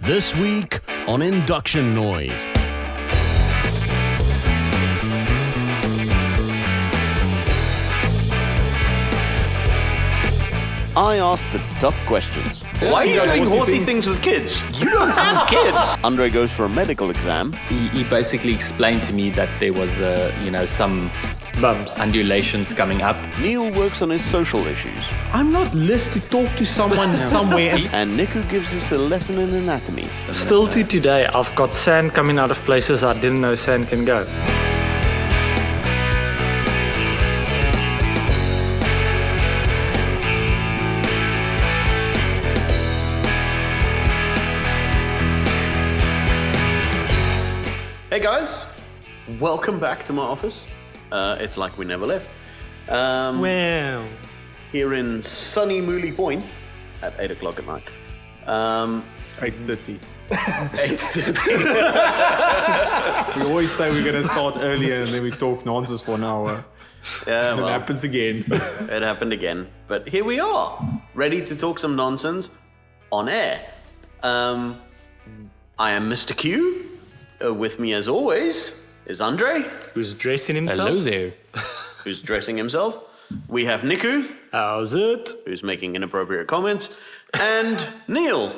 This week on Induction Noise. I asked the tough questions. Why are you doing horsey things with kids? You don't have kids! Andre goes for a medical exam. He basically explained to me that there was, some bumps, undulations coming up. Neil works on his social issues. I'm not list to talk to someone somewhere. And Niku gives us a lesson in anatomy. Still to today, I've got sand coming out of places I didn't know sand can go. Hey guys, welcome back to my office. It's like we never left. Well, Here in sunny Mooley Point at 8 o'clock at night. 8:30. 8:30. We always say we're going to start earlier and then we talk nonsense for an hour. Yeah, And it well, happens again. it happened again. But here we are, ready to talk some nonsense on air. I am Mr. Q. With me as always is Andre, who's dressing himself? Hello there. who's dressing himself. We have Niku, How's it? who's making inappropriate comments, and Neil,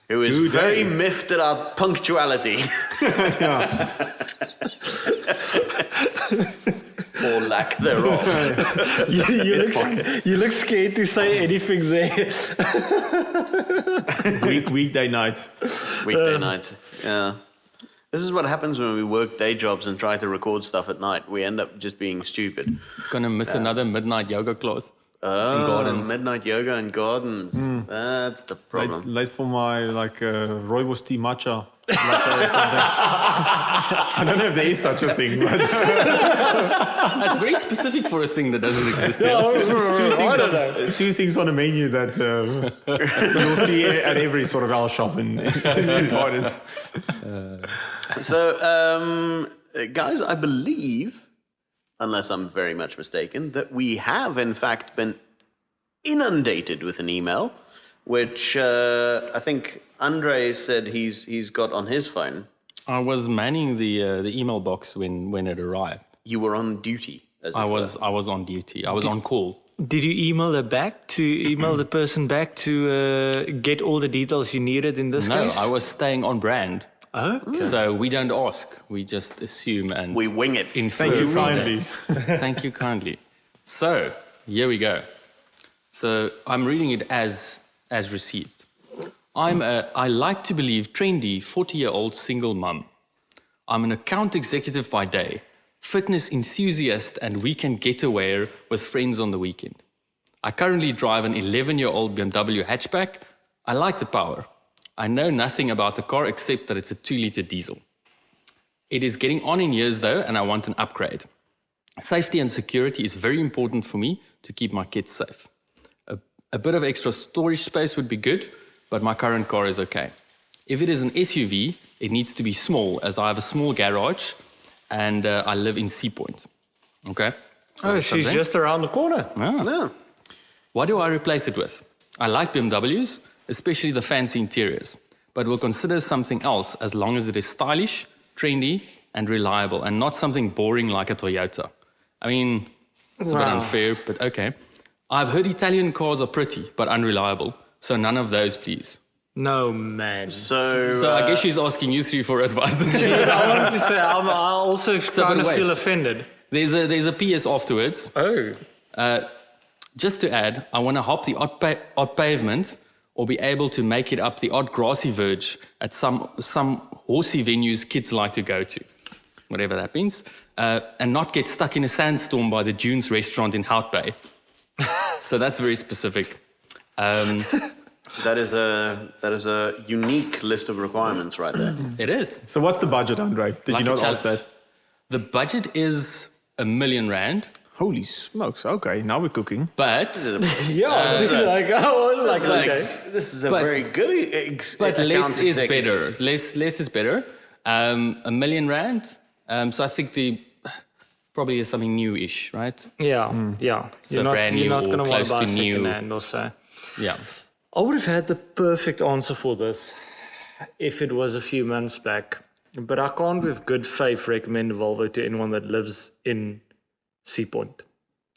who is Good very day. miffed at our punctuality. Or lack thereof. You look scared to say anything there. Weekday nights. Weekday night. Yeah. This is what happens when we work day jobs and try to record stuff at night. We end up just being stupid. He's going to miss another midnight yoga class. Oh, gardens. midnight yoga and gardens. That's the problem. Late for my rooibos tea matcha. Latte or something. I don't know if there is such a thing, but That's very specific for a thing that doesn't exist now. two things on the menu that you'll see at every sort of our shop in gardens. So, guys, I believe, unless I'm very much mistaken, that we have in fact been inundated with an email, which I think Andre said he's got on his phone. I was manning the email box when it arrived. You were on duty. As I it was on duty. I was on call. Did you email the person back to get all the details you needed in this No, case? I was staying on brand. Oh, So we don't ask. We just assume and We wing it. infer. Thank you from kindly. that. Thank you kindly. So here we go. So I'm reading it as received. I like to believe trendy 40-year-old single mum. I'm an account executive by day, fitness enthusiast and weekend getaway with friends on the weekend. I currently drive an 11-year-old BMW hatchback. I like the power. I know nothing about the car except that it's a 2-liter diesel. It is getting on in years though, and I want an upgrade. Safety and security is very important for me to keep my kids safe. A bit of extra storage space would be good, but my current car is okay. If it is an SUV, it needs to be small, as I have a small garage and I live in Sea Point. Okay? So that's she's something. just around the corner. Ah. No. What do I replace it with? I like BMWs, especially the fancy interiors, but will consider something else as long as it is stylish, trendy, and reliable, and not something boring like a Toyota. I mean, it's a bit unfair, but okay. I've heard Italian cars are pretty, but unreliable, so none of those, please. No, man. So, I guess she's asking you three for advice. I wanted to say, I also kind of wait. feel offended. There's a PS afterwards. Oh. Just to add, I want to hop the odd pavement or be able to make it up the odd grassy verge at some horsey venues kids like to go to, whatever that means, and not get stuck in a sandstorm by the Dunes restaurant in Hout Bay. So that's very specific. that is a unique list of requirements right there. It is. So what's the budget, Andre? Did Like you a not ask challenge. that? The budget is R1 million, Holy smokes. Okay, now we're cooking. but This is a But- very good But less account is executive. better. Less is better. R1 million. So I think probably is something new-ish, right? Yeah. So brand new you're not or going to want close to buy to new. second hand or so. Yeah. I would have had the perfect answer for this. if it was a few months back, but I can't with good faith recommend a Volvo to anyone that lives in Sea Point.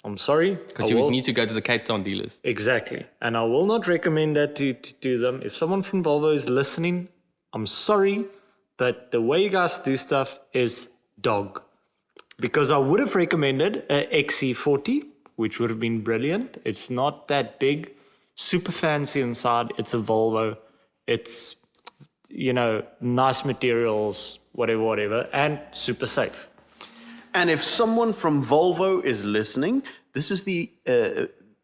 I'm sorry. Because you would need to go to the Cape Town dealers. Exactly. And I will not recommend that to them. If someone from Volvo is listening, I'm sorry, but the way you guys do stuff is dog. Because I would have recommended a XC40, which would have been brilliant. It's not that big, super fancy inside. It's a Volvo. It's, nice materials, whatever, and super safe. And if someone from Volvo is listening, this is the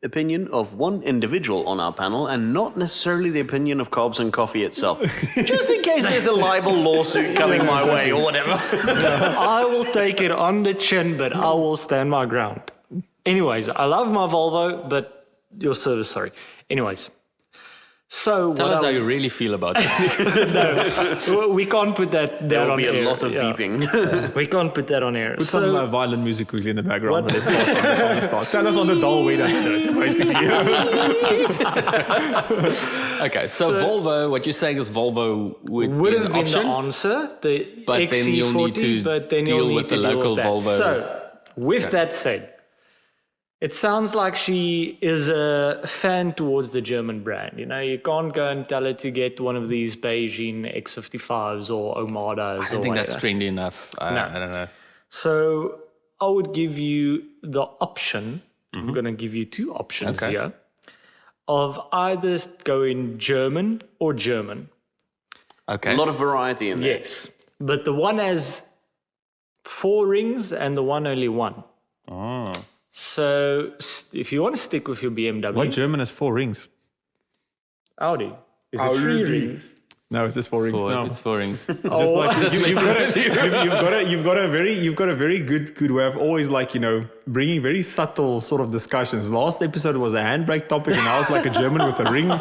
opinion of one individual on our panel and not necessarily the opinion of Cobbs and Coffee itself. Just in case there's a libel lawsuit coming my way or whatever. I will take it on the chin, but I will stand my ground. Anyways, I love my Volvo, but your service, sorry. Anyways. So Tell us how you really feel about this. No, we can't put that on air. There will be a lot of beeping. We can't put that on air. Put some violent music quickly in the background. But let's start. Tell us on the dull way does it, basically. Okay, so Volvo, what you're saying is Volvo would be have an been option, the answer, the but XC40, then you'll need to but then deal you'll need with to the deal local with that. Volvo. So, with that said, it sounds like she is a fan towards the German brand. You can't go and tell her to get one of these Beijing X55s or Omadas. I don't think that's trendy enough. I don't know. So I would give you the option, I'm going to give you two options here, of either going German or German. Okay. A lot of variety in there. Yes, but the one has 4 rings and the one only 1. Oh. So if you want to stick with your BMW, What German has 4 rings? Audi. Is it 3 rings? No, it is 4 rings. No. It's 4 rings. Just like you've got a very good way of always bringing very subtle sort of discussions. Last episode was a handbrake topic, and I was like a German with a ring.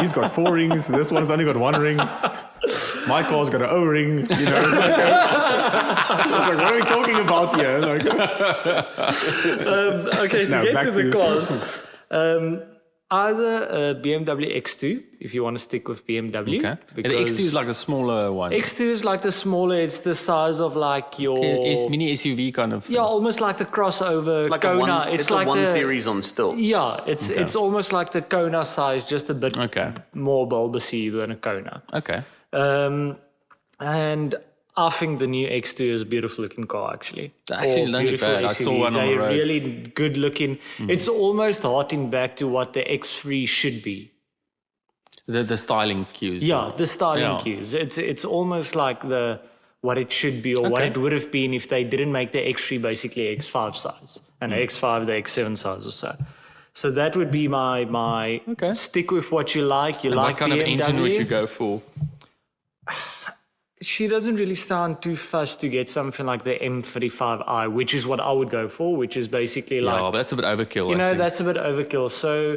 He's got 4 rings. This one's only got 1 ring. My car's got an O ring. It's like, what are we talking about here? Okay, to get to the cars. Either a BMW X2, if you want to stick with BMW. Okay. And the X2 is like the smaller one. X2 is like the smaller, it's the size of like your... mini SUV kind of. Yeah, almost like the crossover It's like Kona. it's like a 1 series on stilts. Yeah, it's almost like the Kona size, just a bit more bulbousy than a Kona. Okay. And I think the new X2 is a beautiful looking car, actually. Actually, not beautiful bad. I SUV. saw one on the road. They're really good looking. It's almost harking back to what the X3 should be. The styling cues. Yeah, the styling cues. It's almost like what it should be or what it would have been if they didn't make the X3 basically X5 size and the X5 the X7 size or so. So that would be my stick with what you like. You And like what kind BMW? of engine would you go for? She doesn't really sound too fussed to get something like the M35i, which is what I would go for, which is basically like... Yeah, but that's a bit overkill, I think. that's a bit overkill. So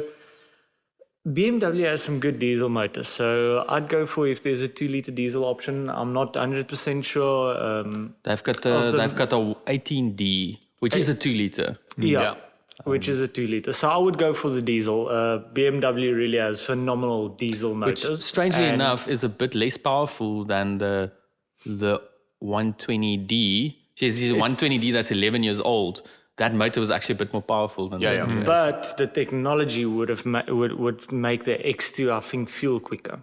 BMW has some good diesel motors. So I'd go for if there's a 2-liter diesel option. I'm not 100% sure. They've got a 18D, which is a 2-liter. Yeah. Which is a 2-liter. So I would go for the diesel. BMW really has phenomenal diesel Which, motors. strangely enough, is a bit less powerful than the 120D. There's a 120D that's 11 years old. That motor was actually a bit more powerful than the But the technology would make the X2, I think, feel quicker.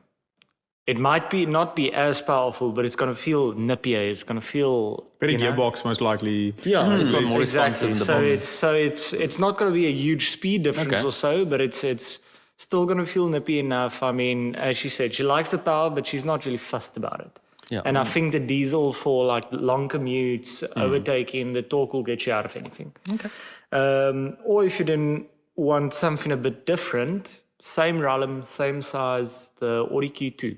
It might not be as powerful, but it's going to feel nippier. It's going to feel Better gearbox, most likely. Yeah, it's got more responsive in the box. It's not going to be a huge speed difference or so, but it's still going to feel nippy enough. I mean, as she said, she likes the power, but she's not really fussed about it. Yeah. And I think the diesel for like long commutes, overtaking, the torque will get you out of anything. Okay. Or if you didn't want something a bit different, same realm, same size, the Audi Q2.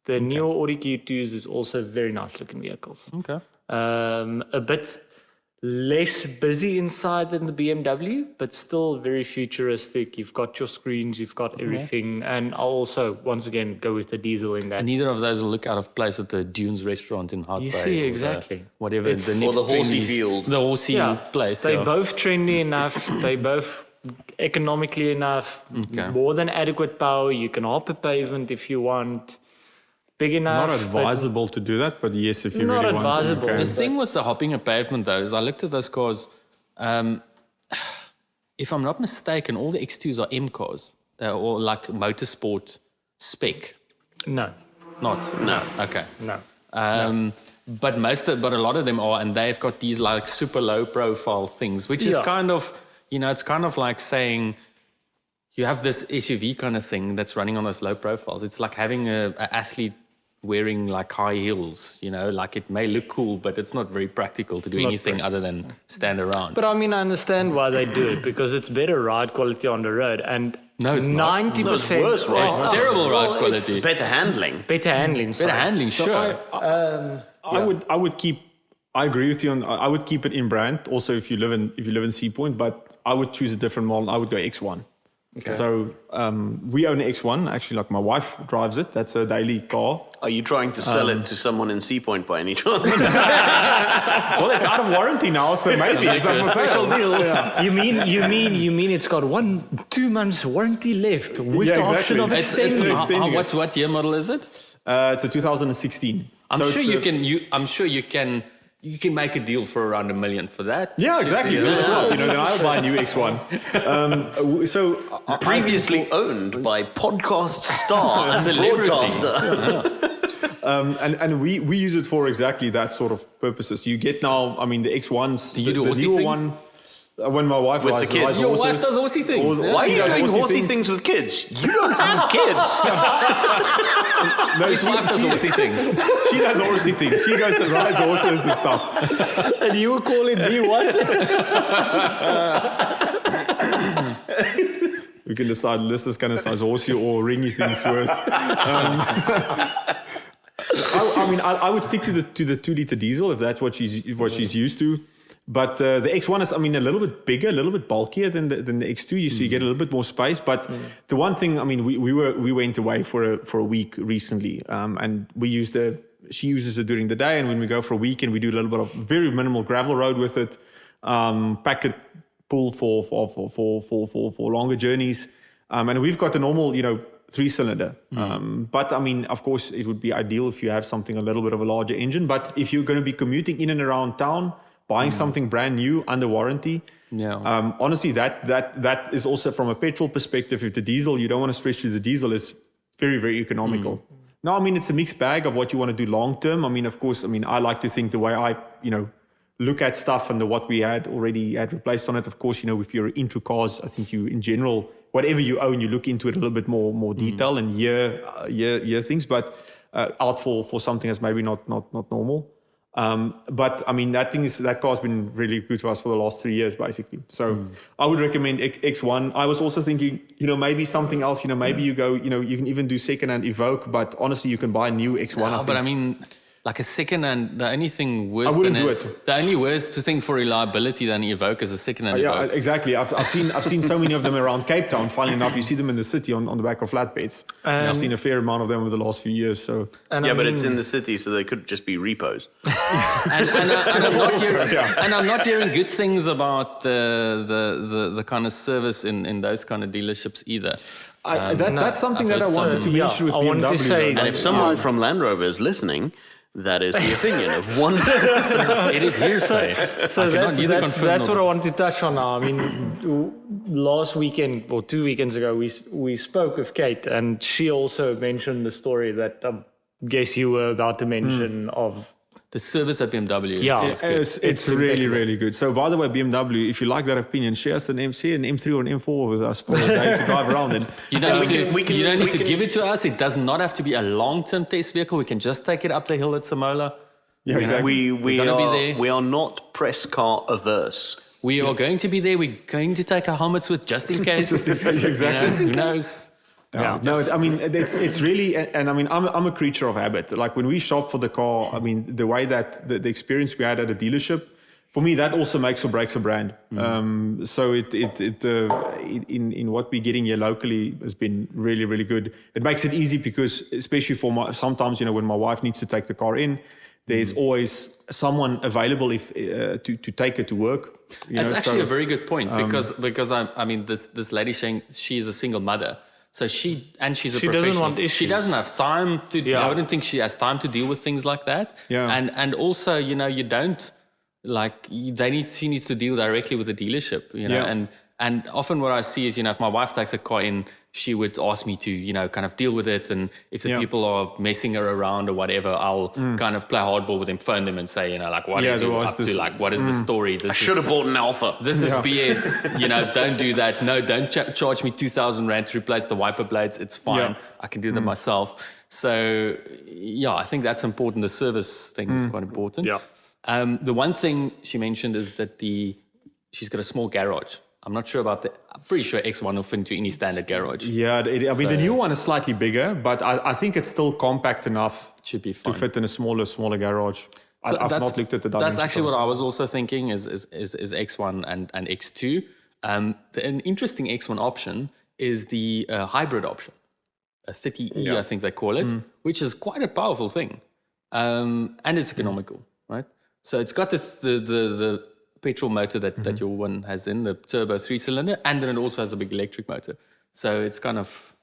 The newer Audi Q2s is also very nice looking vehicles. Okay. A bit less busy inside than the BMW, but still very futuristic. You've got your screens, you've got everything. And I'll also, once again, go with the diesel in that. And neither of those will look out of place at the Dunes restaurant in Harper. You see, exactly. Whatever It's- the Or next the horsey trendy- field. The horsey place. They're both trendy enough. They both economically enough. Okay. More than adequate power. You can hop a pavement if you want. big enough. Not but advisable to do that, but yes, if you Not really want advisable. to. The thing with the hopping a pavement, though, is I looked at those cars. If I'm not mistaken, all the X2s are M cars. They're all like motorsport spec. No, No. Okay. no. But but a lot of them are, and they've got these like super low profile things, which is Yeah. kind of, it's kind of like saying you have this SUV kind of thing that's running on those low profiles. It's like having a athlete wearing like high heels, like it may look cool, but it's not very practical to do anything other than stand around. But I mean, I understand why they do it because it's better ride quality on the road, and No, it's not. 90%. No, it's worse ride it's quality. terrible ride Well, quality. Better handling. Better handling. Better sorry. handling, sure. I would keep. I agree with you on. I would keep it in brand. Also, if you live in Sea Point, but I would choose a different model. I would go X1. Okay. So we own an X1. Actually, like my wife drives it. That's her daily car. Are you trying to sell it to someone in Sea Point by any chance? Well, it's out of warranty now, so maybe it's up for Special sale. deal. You mean it's got 2 months warranty left with Yeah, the exactly. option of It's, extending? what year model is it? It's a 2016. I'm So sure it's you the- can. I'm sure you can. You can make a deal for around $1 million for that. Yeah, exactly. Yeah. Just swap. Then I'll buy a new X1. So Previously owned by podcast star and Celebrity. broadcaster. and we use it for exactly that sort of purposes. You get now, I mean, the X1s. Do you do the horsey newer things? one? When my wife With the rides kids. rides Your horses. wife does horsey things. Or- yeah? Why are She you does doing horsey horsey things. things with kids? You don't have kids. No, His wife does horsey things. she does horsey things. She goes and rides horses and stuff. And you were calling me what? We can decide this is kind of size horsey or ringy things worse. I would stick to the 2-liter diesel if that's what she's used to. But the X1 is, a little bit bigger, a little bit bulkier than the X2. So you get a little bit more space. But the one thing, we went away for a week recently, and she uses it during the day, and when we go for a weekend, we do a little bit of very minimal gravel road with it, packet pull for longer journeys, and we've got a normal, 3-cylinder. But of course, it would be ideal if you have something a little bit of a larger engine. But if you're going to be commuting in and around town, buying something brand new under warranty. Yeah. Honestly, that is also from a petrol perspective. If the diesel, you don't want to stretch through the diesel, is very, very economical. No, it's a mixed bag of what you want to do long term. Of course, I like to think the way I, look at stuff and what we had replaced on it. Of course, if you're into cars, I think you, in general, whatever you own, you look into it a little bit more detail and year things. But out for something that's maybe not normal. But that car's been really good to us for the last 3 years, basically. So I would recommend X1. I was also thinking, maybe something else, maybe you go, you can even do second-hand Evoque, but honestly, you can buy a new X1. But like a second-hand, the only thing worse I wouldn't than do it. The only worst thing for reliability than Evoque is a second-hand Yeah, Evoque. exactly. I've seen so many of them around Cape Town. Funnily enough, you see them in the city on the back of flatbeds. And I've seen a fair amount of them over the last few years. So But it's in the city, so they could just be repos. and I'm not hearing good things about the kind of service in those kind of dealerships either. that's something I've that I heard wanted to Yeah, mention with I wanted to BMW. say- though. And if someone from Land Rover is listening, that is the opinion of one. It is hearsay. So I cannot neither confirm that's nor what I wanted to touch on now. Last weekend or 2 weekends ago, we spoke with Kate, and she also mentioned the story that I guess you were about to mention of. The service at BMW is, Yeah. is good. It's really, really good. So, by the way, BMW, if you like that opinion, share us an M3 or an M4 with us for a day to drive around in. You don't need to can- give it to us. It does not have to be a long-term test vehicle. We can just take it up the hill at Samola. Yeah, exactly. We gonna be there. are not press car averse. We are going to be there. We're going to take our helmets with just in case. Exactly. Who knows? Yeah. No, it's really, and I'm a creature of habit. Like when we shop for the car, the way that the experience we had at a dealership, for me, that also makes or breaks a brand. So in what we're getting here locally has been really, really good. It makes it easy because, especially for sometimes, when my wife needs to take the car in, there's always someone available to take her to work. That's actually a very good point because this lady saying she is a single mother. So she's a She doesn't professional. want She issues. doesn't have time to. Yeah. I wouldn't think she has time to deal with things like that. Yeah. And also, you don't she needs to deal directly with the dealership. Yeah. And often what I see is, if my wife takes a car in, she would ask me to, kind of deal with it. And if the Yeah. people are messing her around or whatever, I'll kind of play hardball with them, phone them and say, what Yeah, is you up to? Like, what is the story? I should have bought an Alpha. This is BS. Don't do that. No, don't charge me 2,000 Rand to replace the wiper blades. It's fine. Yeah. I can do them myself. So, I think that's important. The service thing is quite important. Yeah. The one thing she mentioned is that she's got a small garage. I'm not sure about I'm pretty sure X1 will fit into any standard garage. Yeah, the new one is slightly bigger, but I think it's still compact enough Should be to fine. fit in a smaller garage. So I've not looked at the dimensions. That's actually what I was also thinking is X1 and X2. An interesting X1 option is the hybrid option, a 30E, I think they call it, which is quite a powerful thing, and it's economical, right? So it's got the petrol motor that your one has in, the turbo 3-cylinder, and then it also has a big electric motor. So it's kind of,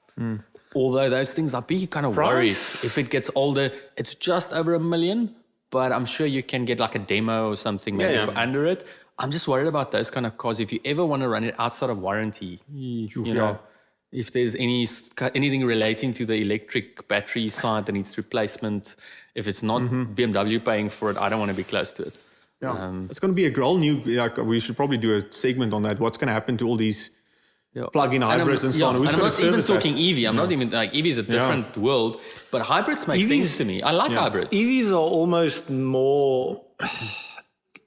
although those things, I'd be kind of worried if it gets older. It's just over $1 million, but I'm sure you can get like a demo or something maybe for under it. I'm just worried about those kind of cars. If you ever want to run it outside of warranty, you know, if there's anything relating to the electric battery side that needs replacement, if it's not BMW paying for it, I don't want to be close to it. Yeah, it's going to be a whole new. We should probably do a segment on that. What's going to happen to all these plug-in hybrids and so on? Who's and I'm going not to even service talking that? EV. I'm not even like EV is a different world, but hybrids make sense to me. I like hybrids. EVs are almost more,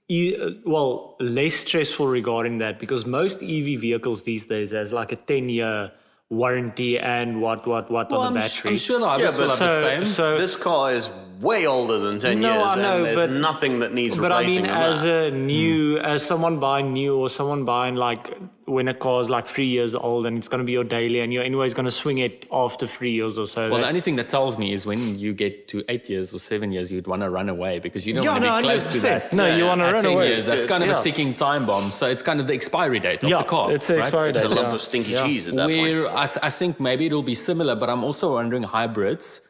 less stressful regarding that, because most EV vehicles these days has like a 10-year warranty and what on the battery. I'm sure the hybrids will have the same. So This car is way older than 10 No, years, I know, and there's nothing that needs But I replacing mean, on as that. a new, as someone buying new, or someone buying like when a car is like 3 years old and it's going to be your daily, and you're anyways going to swing it after 3 years or so. Well, the only thing that tells me is when you get to 8 years or 7 years, you'd want to run away because you don't want to be close to 100%. that. No, you want to At run 10 away. years, that's kind of a ticking time bomb. So it's kind of the expiry date of the car. it's the expiry It's date. a lump of stinky cheese at that Where point. I think maybe it'll be similar, but I'm also wondering hybrids,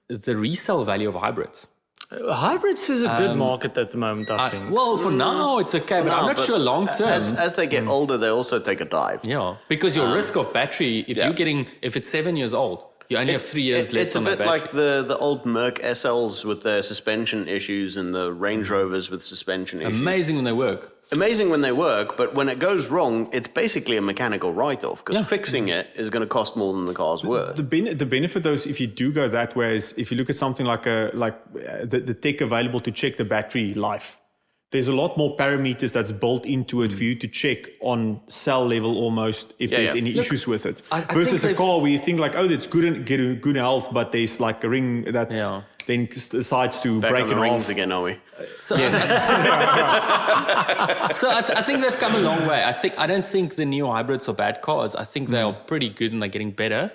the resale value of hybrids. Hybrids is a good market at the moment, I think. Well, for now it's okay, but I'm not sure long term. As they get older, they also take a dive. Yeah, because your risk of battery, if it's 7 years old, you only have 3 years left It's on a that bit battery. like the old Merc SLs with their suspension issues and the Range Rovers with suspension issues. Amazing when they work. Amazing when they work, but when it goes wrong, it's basically a mechanical write-off because fixing it is going to cost more than the car's worth. The benefit, though, is if you do go that way, is if you look at something like the tech available to check the battery life. There's a lot more parameters that's built into it for you to check on cell level almost if there's any issues with it. I Versus think a car where you think like, oh, it's good health, but there's like a ring that's then decides to Back break on it the rings off. again, are we? So, so I think they've come a long way. I don't think the new hybrids are bad cars. I think they are pretty good and they're getting better.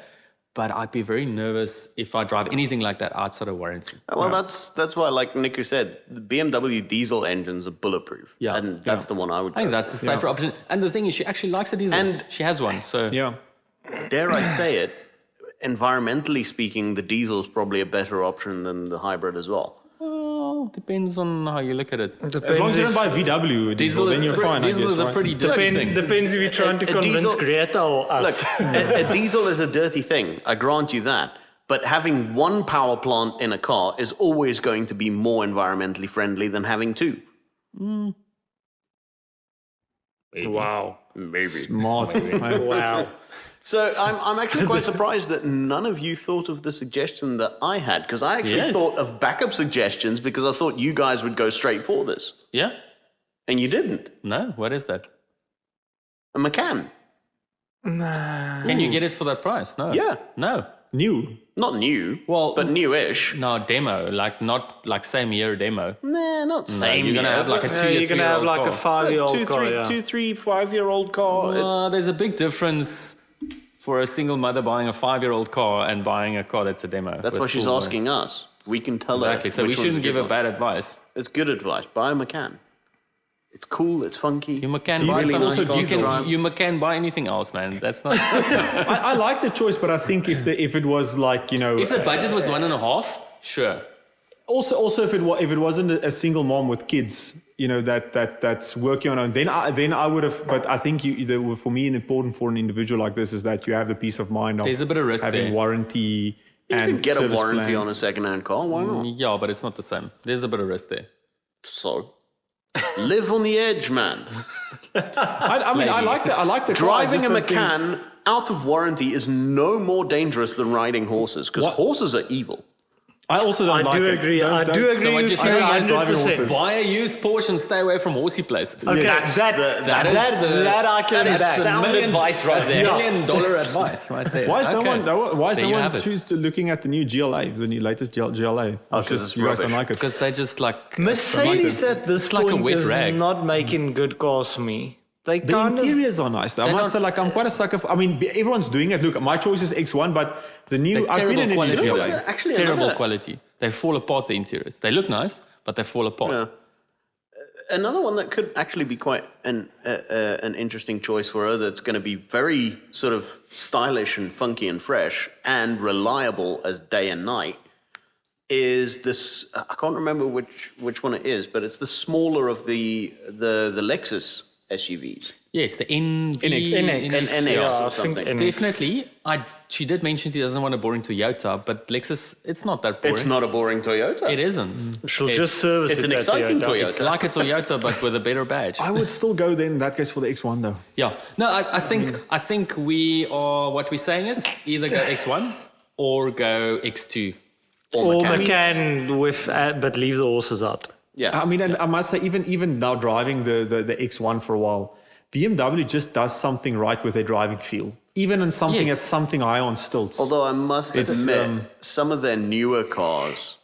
But I'd be very nervous if I drive anything like that outside of warranty. Well, that's why, like Niku said, the BMW diesel engines are bulletproof. Yeah. And that's the one I would I think go that's a safer option. And the thing is, she actually likes a diesel. And- she has one. So Yeah. for. Dare I say it, environmentally speaking, the diesel is probably a better option than the hybrid as well. well, depends on how you look at it. As long as you don't buy VW diesel, then you're fine. Diesel is a pretty dirty thing. Depends if you're trying to A convince diesel- Greta or us. Look, a diesel is a dirty thing. I grant you that. But having one power plant in a car is always going to be more environmentally friendly than having two. Wow. Maybe. Smart. Wow. So I'm actually quite surprised that none of you thought of the suggestion that I had, because I actually thought of backup suggestions because I thought you guys would go straight for this. Yeah? And you didn't. No? What is that? A Macan. Can you get it for that price? No. Yeah. No. New. Not new, Well, but newish. No, demo. Like, not like same year demo. Nah, not No, same. you're going to year, have like a but- 2 year, You're going to have like a 5-year-old car, 2, 3, 5-year-old car. There's a big difference for a single mother buying a 5-year-old car and buying a car that's a demo. That's with why she's full asking us. We can tell Exactly. her. So we which one's shouldn't a give good her one. bad advice. It's good advice. Buy a Macan. It's cool. It's funky. You can you buy really something. also You can buy anything else, man. That's not. I like the choice, but I think if it was like, you know, If the budget was 1.5, sure. also if it wasn't a single mom with kids, you know, that's working on her own, then I would have. But I think for me, important for an individual like this is that you have the peace of mind of There's a bit of risk having there. warranty You and can get a service warranty plan. on a second-hand car. Why not? Yeah, but it's not the same. There's a bit of risk there. So, live on the edge, man. I mean, I like the car, Driving just a the thing- Macan out of warranty is no more dangerous than riding horses, because What? horses are evil. I also don't like do it. agree. Don't- I don't- do agree. So what with you're you saying is 100%. buy a used Porsche and stay away from horsey places. Okay, That's that I can that is back. sound advice right That's there. $1 million advice right there. Why is Okay. no There you one have it. choose to looking at the new GLA, the new latest GLA? Oh, It's 'cause just it's you guys don't rubbish. like it. Because they just like Mercedes at this it's like a point wet is rag. not making good cars for me. They The kind of interiors are nice. I They're must not- say, like, I'm quite a sucker for. I mean, everyone's doing it. Look, my choice is X1, but the new. They're I've been in terrible a new quality. GLA. though. Actually, terrible another- quality. They fall apart, the interiors. They look nice, but they fall apart. Yeah. Another one that could actually be quite an interesting choice for her that's going to be very sort of stylish and funky and fresh and reliable as day and night is this. I can't remember which one it is, but it's the smaller of the Lexus SUVs. Yes, the NX, NX yeah. or I think something. NX. Definitely. She did mention she doesn't want a boring Toyota, but Lexus, it's not that boring. It's not a boring Toyota. It isn't. she'll It's- just service It's it an at exciting Toyota. It's like a Toyota, but with a better badge. I would still go then in that case for the X1 though. Yeah. No, I think we are, what we're saying is either go X1 or go X2. Or Macan. Macan with, but leave the horses out. Yeah. I mean, and I must say, even now driving the X1 for a while, BMW just does something right with their driving feel. Even in something Yes. that's something high on stilts. Although I must It's, admit, some of their newer cars.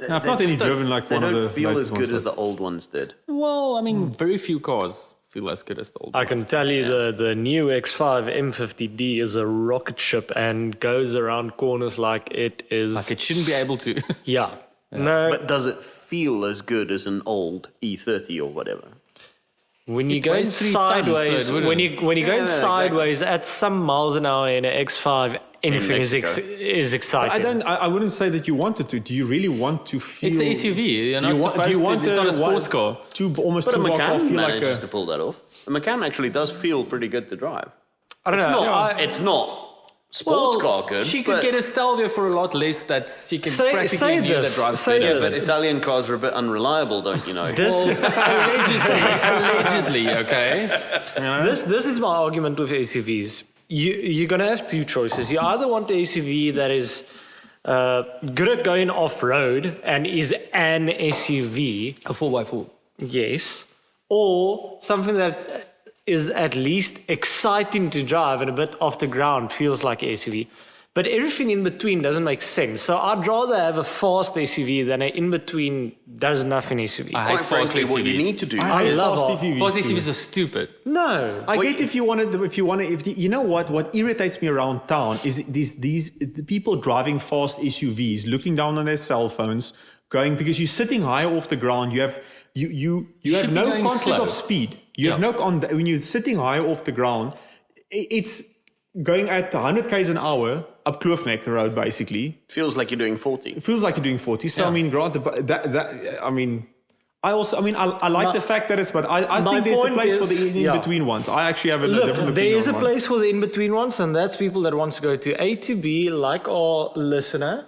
I've not really driven like one of the They don't feel as latest good ones, as the old ones did. Well, I mean, very few cars feel as good as the old I ones. can tell you the new X5 M50D is a rocket ship and goes around corners like it is. Like it shouldn't be able to. Yeah. No, But does it feel as good as an old E30 or whatever? when you It go weighs 3 tons, sideways, so it when you're going Yeah, sideways at some miles an hour in an X5, anything is Mexico. exciting. I wouldn't say that you wanted to. Do you really want to feel? It's an SUV. You're Do not you want, supposed do you to. want It's not a sports car. Almost But a two block car Macan feel like manages a. to pull that off. A Macan actually does feel pretty good to drive. I don't know. It's not sports car good. She could but, get a Stelvio for a lot less. That's she can Say practically do that this, drives say better. this. but Italian cars are a bit unreliable, don't you know? Allegedly, okay. This is my argument with SUVs. You're going to have two choices. You either want the SUV that is good at going off-road and is an SUV, A 4x4. yes, or something that is at least exciting to drive and a bit off the ground, feels like an SUV. But everything in between doesn't make sense. So I'd rather have a fast SUV than an in-between does nothing SUV. I hate Quite fast frankly, what you SUVs. need to do I is... love fast SUVs Fast too. SUVs are stupid. No. I get if you know what irritates me around town is these the people driving fast SUVs, looking down on their cell phones, going because you're sitting high off the ground. You have you have should be no going concept slow. of speed. You have no when you're sitting high off the ground. It's going at 100 k's an hour up Kloofneck Road, basically. Feels like you're doing 40. It feels like you're doing 40. So I mean, granted, but I like the fact that it's, but I my think there's a point place is- for the yeah. in-between ones. I actually have a Look, different there opinion is a on one. place for the in-between ones, and that's people that wants to go to A to B, like our listener,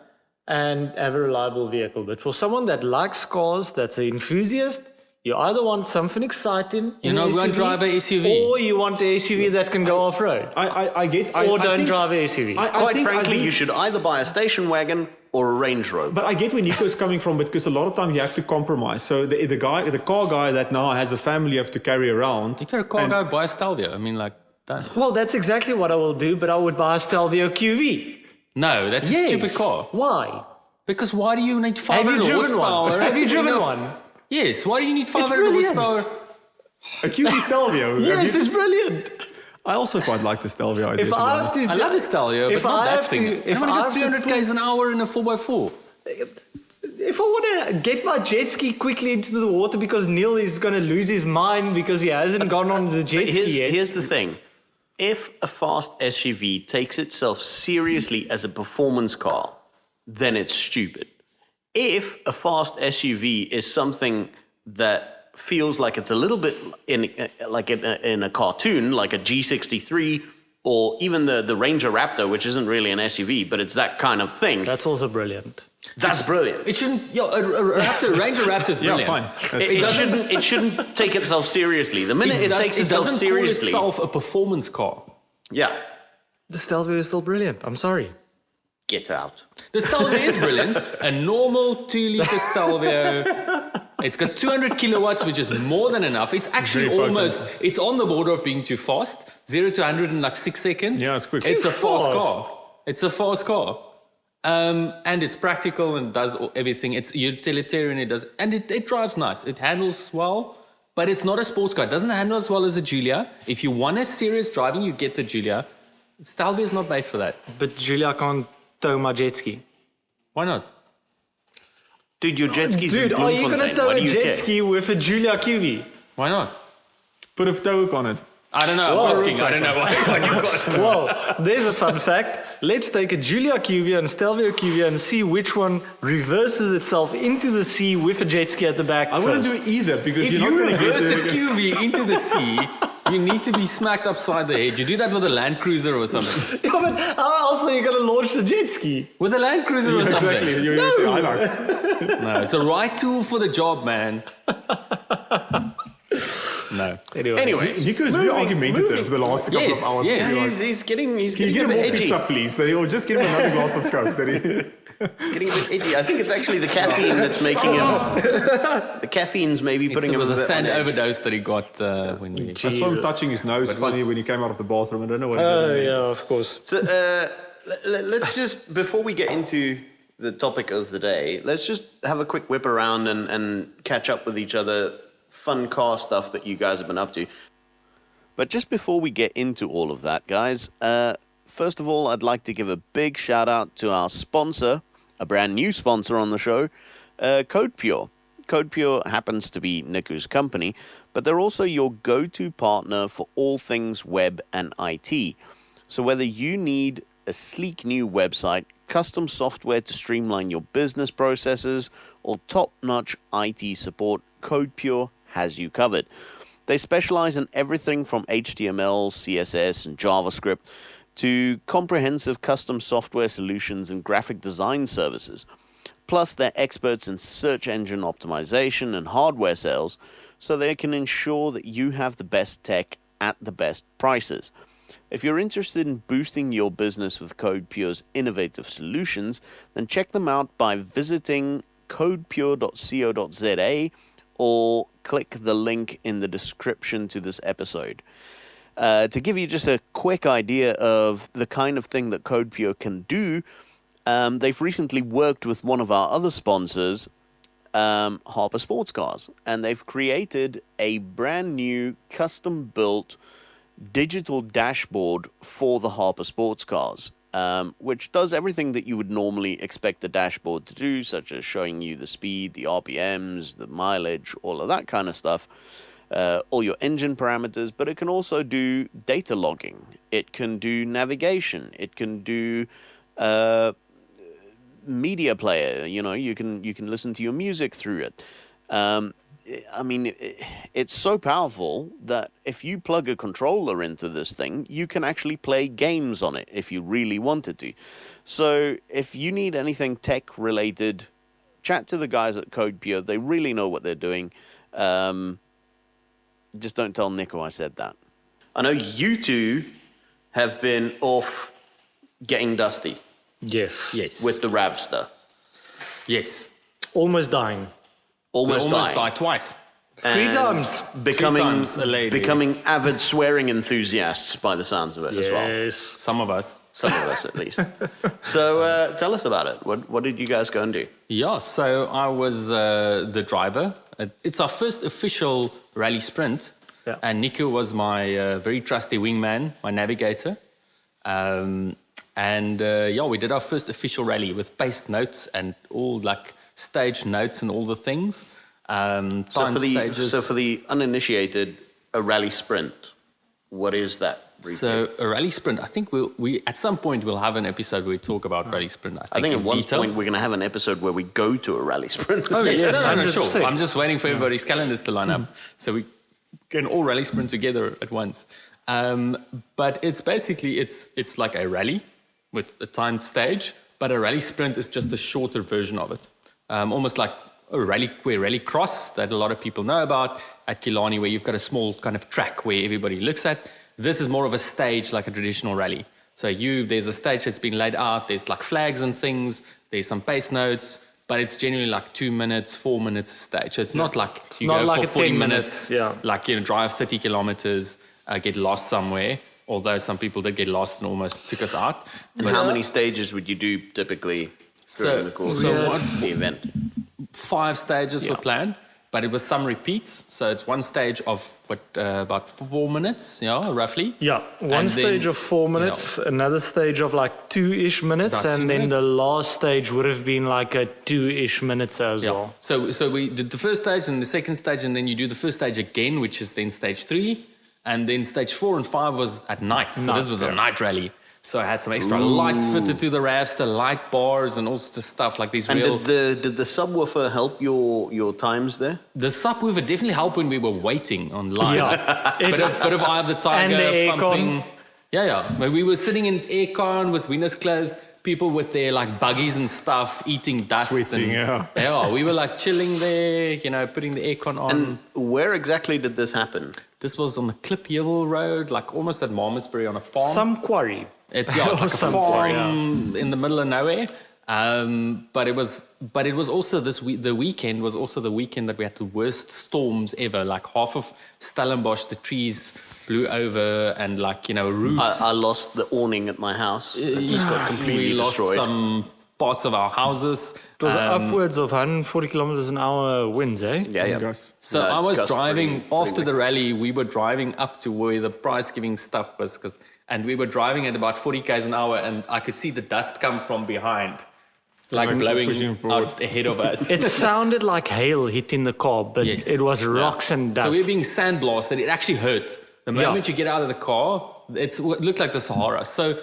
and have a reliable vehicle. But for someone that likes cars, that's an enthusiast, you either want something exciting, You're in not an going to SUV, drive a SUV. or you want an SUV that can go off-road. I get. Or I don't think, drive a SUV. Quite frankly, you should either buy a station wagon or a Range Rover. But I get where Nico's coming from, because a lot of times you have to compromise. So the car guy that now has a family you have to carry around. If you're a car guy, buy a Stelvio. I mean, like that. Well, that's exactly what I will do, but I would buy a Stelvio QV. No, that's a stupid car. Why? Because why do you need Have 500 you driven horsepower? one? Have you driven Enough- one? Yes. Why do you need 500 brilliant. horsepower? A QV Stelvio. Yes, it's brilliant. I also quite like the Stelvio idea. If to be I honest. have to, I love the Stelvio, If but not I that have thing. to- if I'm going I to have go to 300 k's an hour in a 4x4. if I want to get my jet ski quickly into the water because Neil is going to lose his mind because he hasn't gone on the jet ski yet. Here's the thing. If a fast SUV takes itself seriously as a performance car, then it's stupid. If a fast SUV is something that feels like it's a little bit in a cartoon, like a G63, or even the Ranger Raptor, which isn't really an SUV, but it's that kind of thing. That's also brilliant. That's brilliant. It shouldn't. Ranger Raptor is brilliant. fine. It shouldn't take itself seriously. The minute it takes itself seriously, it doesn't call itself a performance car. yeah, The Stelvio is still brilliant. I'm sorry. get out. The Stelvio is brilliant. A normal 2-liter Stelvio. It's got 200 kilowatts, which is more than enough. It's actually Very almost. It's on the border of being too fast. 0 to 100 in like 6 seconds. Yeah, it's quick. It's a fast fast. car. It's a fast car. And it's practical and does everything. It's utilitarian. It drives nice. It handles well, but it's not a sports car. It doesn't handle as well as a Giulia. If you want a serious driving, you get the Giulia. Stelvio is not made for that. But Julia can't tow my jet ski. Why not? Dude, your jet ski's in Dude, are you going to Bloemfontein. tow Why a do you jet care? ski with a Julia QV? Why not? Put a tow hook on it. I don't know. I'm asking. I don't know why you got. Well, there's a fun fact. Let's take a Julia QV and a Stelvio QV and see which one reverses itself into the sea with a jet ski at the back. I wouldn't do either because If you're not you going to get reverse a there. QV into the sea, you need to be smacked upside the head. You do that with a Land Cruiser or something. Yeah, but how else are you going to launch the jet ski? With a Land Cruiser or something. Exactly. You're no. Hilux. No, it's the right tool for the job, man. No. Anyway, Nico's very argumentative for the last couple Yes, of hours. yes. he's getting Can you a get him bit more edgy. pizza, please? Or just give him another glass of Coke. Getting a bit edgy. I think it's actually the caffeine that's making him. The caffeine's maybe putting It him was a bit sand on edge. overdose that he got when we... I saw him touching his nose funny when he came out of the bathroom. I don't know what he Oh, did. yeah, of course. So let's just, before we get into the topic of the day, let's just have a quick whip around and catch up with each other. Fun car stuff that you guys have been up to. But just before we get into all of that, guys, first of all, I'd like to give a big shout out to our sponsor, a brand new sponsor on the show, CodePure. CodePure happens to be Niku's company, but they're also your go-to partner for all things web and IT. So whether you need a sleek new website, custom software to streamline your business processes, or top-notch IT support, CodePure has you covered. They specialize in everything from HTML, CSS, and JavaScript to comprehensive custom software solutions and graphic design services. Plus, they're experts in search engine optimization and hardware sales, so they can ensure that you have the best tech at the best prices. If you're interested in boosting your business with CodePure's innovative solutions, then check them out by visiting codepure.co.za or click the link in the description to this episode. To give you just a quick idea of the kind of thing that CodePure can do, they've recently worked with one of our other sponsors, Harper Sports Cars, and they've created a brand new custom-built digital dashboard for the Harper Sports Cars, which does everything that you would normally expect the dashboard to do, such as showing you the speed, the RPMs, the mileage, all of that kind of stuff, all your engine parameters, but it can also do data logging. It can do navigation. It can do media player. You know, you can listen to your music through it. I mean, it's so powerful that if you plug a controller into this thing, you can actually play games on it if you really wanted to. So if you need anything tech related, chat to the guys at CodePure. They really know what they're doing. Just don't tell Nico I said that. I know you two have been off getting dusty Yes. Yes. with the Ravster. Yes. Almost dying. Almost Almost dying. died twice. 3 times. Becoming avid swearing enthusiasts by the sounds of it as well. Yes. Some of us. Some of us, at least. So tell us about it. What did you guys go and do? Yeah, so I was the driver. It's our first official rally sprint. Yeah. And Nico was my very trusty wingman, my navigator. We did our first official rally with paced notes and all like stage notes and all the things. Time stages. So for the uninitiated, a rally sprint, what is that? Briefly? So a rally sprint, I think we at some point we'll have an episode where we talk about rally sprint. I think in at one detail. point we're going to have an episode where we go to a rally sprint. Oh yes, Yes, no, 100%. sure. I'm just waiting for everybody's calendars to line up so we can all rally sprint together at once. But it's basically it's like a rally with a timed stage, but a rally sprint is just a shorter version of it, almost like a rally cross that a lot of people know about at Killarney, where you've got a small kind of track where everybody looks at. This is more of a stage like a traditional rally. So there's a stage that's been laid out. There's like flags and things. There's some pace notes, but it's generally like 2 minutes, 4 minutes a stage. So it's not like you not go like for a 40 10 minutes, minutes, like drive 30 kilometers, get lost somewhere. Although some people did get lost and almost took us out. And how many stages would you do typically during the course of the event? 5 stages were planned, but it was some repeats. So it's one stage of about 4 minutes, roughly. Yeah, one And stage then, of 4 minutes, another stage of like 2-ish minutes, About 2 and then the minutes. last stage would have been like a 2-ish minutes as well. So we did the first stage and the second stage, and then you do the first stage again, which is then stage 3, and then stage 4 and 5 was at night. So this was a night rally. So I had some extra lights fitted to the rafts, the light bars, and all sorts of stuff like these. And did the subwoofer help your times there? The subwoofer definitely helped when we were waiting online. Yeah. Bit of Eye of the Tiger, And the aircon. pumping. Yeah. When we were sitting in aircon with windows closed, people with their like buggies and stuff, eating dust. Sweating, Yeah, we were like chilling there, putting the aircon on. And where exactly did this happen? This was on the Klipjewel Road, like almost at Malmesbury on a farm. Some quarry. It's like a Some farm in the middle of nowhere. But it was also the weekend was also the weekend that we had the worst storms ever. Like half of Stellenbosch, the trees blew over, and roofs. I lost the awning at my house. It just got completely We lost destroyed. some parts of our houses. It was upwards of 140 kilometers an hour winds, eh? Yeah. Gus. So No, I was Gus, driving pretty after the rally. We were driving up to where the prize giving stuff was, and we were driving at about 40 k's an hour, and I could see the dust come from behind, like pushing blowing forward. out ahead of us. It sounded like hail hitting the car, but Yes. it was rocks and dust. So we were being sandblasted. It actually hurt. The moment you get out of the car, it looked like the Sahara. So,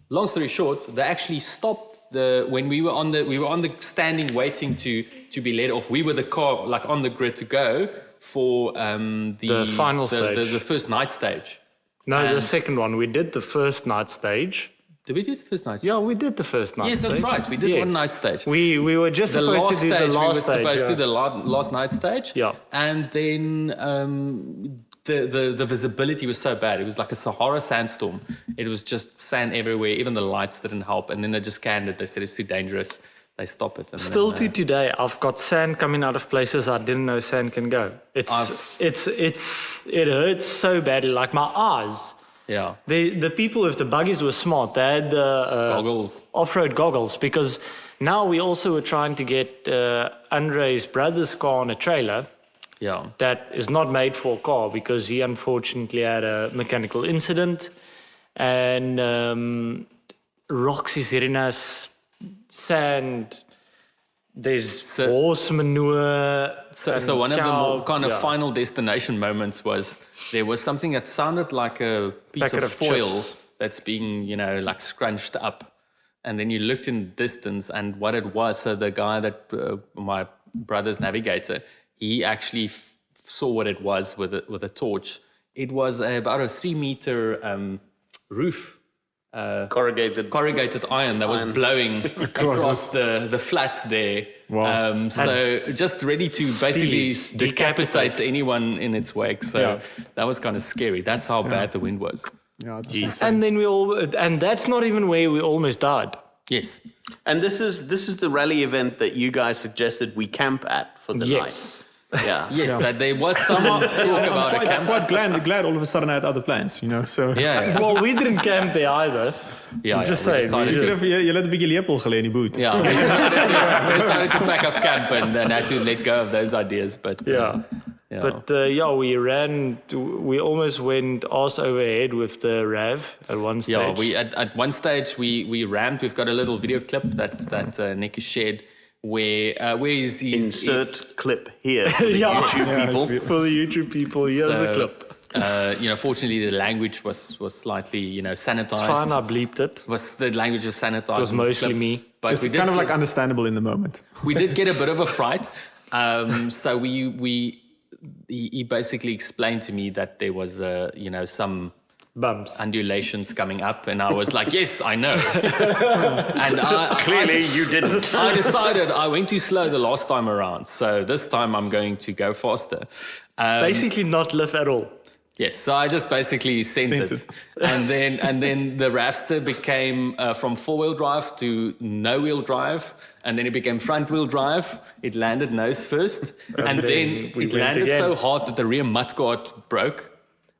long story short, they actually stopped when we were on the standing waiting to be let off. We were the car like on the grid to go for The final stage. the first night stage. No, the second one. We did the first night stage. Did we do the first night? Yeah, we did the first night Yes, stage. that's right. We did Yes. one night stage. We were just The supposed last to do stage, the we last were stage. supposed yeah. to do the last night stage. Yeah. And then the visibility was so bad. It was like a Sahara sandstorm. It was just sand everywhere. Even the lights didn't help. And then they just scanned it. They said it's too dangerous. They stopped it. And Still then, to today, I've got sand coming out of places I didn't know sand can go. It hurts so badly, like my eyes. yeah. The people with the buggies were smart. They had the Goggles. off-road goggles, because now we also were trying to get Andre's brother's car on a trailer Yeah. that is not made for a car, because he unfortunately had a mechanical incident, and rocks is hitting us, sand. There's horse manure. So one of the cow- more kind of yeah. final destination moments was there was something that sounded like a piece Packet of of foil chips. that's being, like scrunched up. And then you looked in the distance, and what it was, so the guy that, my brother's navigator, he actually saw what it was with a torch. It was about a 3-meter roof. Corrugated iron that was blowing across the flats there. Wow. So just ready to basically decapitate anyone in its wake. So that was kind of scary. That's how bad the wind was. Yeah, And then and that's not even where we almost died. Yes. And this is the rally event that you guys suggested we camp at for the Yes. night. Yeah. Yes, that there was some talk about a camp. quite glad all of a sudden I had other plans, so. Yeah. Well, we didn't camp there either. we Just saying, decided Je to- kunt even, je let een beetje lepel geleden in die boot. Yeah, we decided to pack up camp and then had to let go of those ideas. But Yeah. yeah. But we almost went arse over head with the RAV at one stage. Yeah, we at one stage we rammed. We've got a little video clip that Nick has shared where he's Insert clip here for the Yeah. YouTube people. For the YouTube people, here's the clip. Fortunately, the language was slightly, sanitized. Fine, I bleeped it. The language was sanitized. It was in this mostly clip. me. But It's we did kind of get- like understandable in the moment. we did get a bit of a fright. So he basically explained to me that there was some Bumps. undulations coming up, and I was like, yes, I know. And Clearly, you didn't. I decided I went too slow the last time around, so this time I'm going to go faster. Basically not live at all. Yes, so I just basically sent it. and then the Rafster became from 4-wheel drive to no-wheel drive, and then it became front-wheel drive. It landed nose first, and then we it went landed again. so hard that the rear mudguard broke,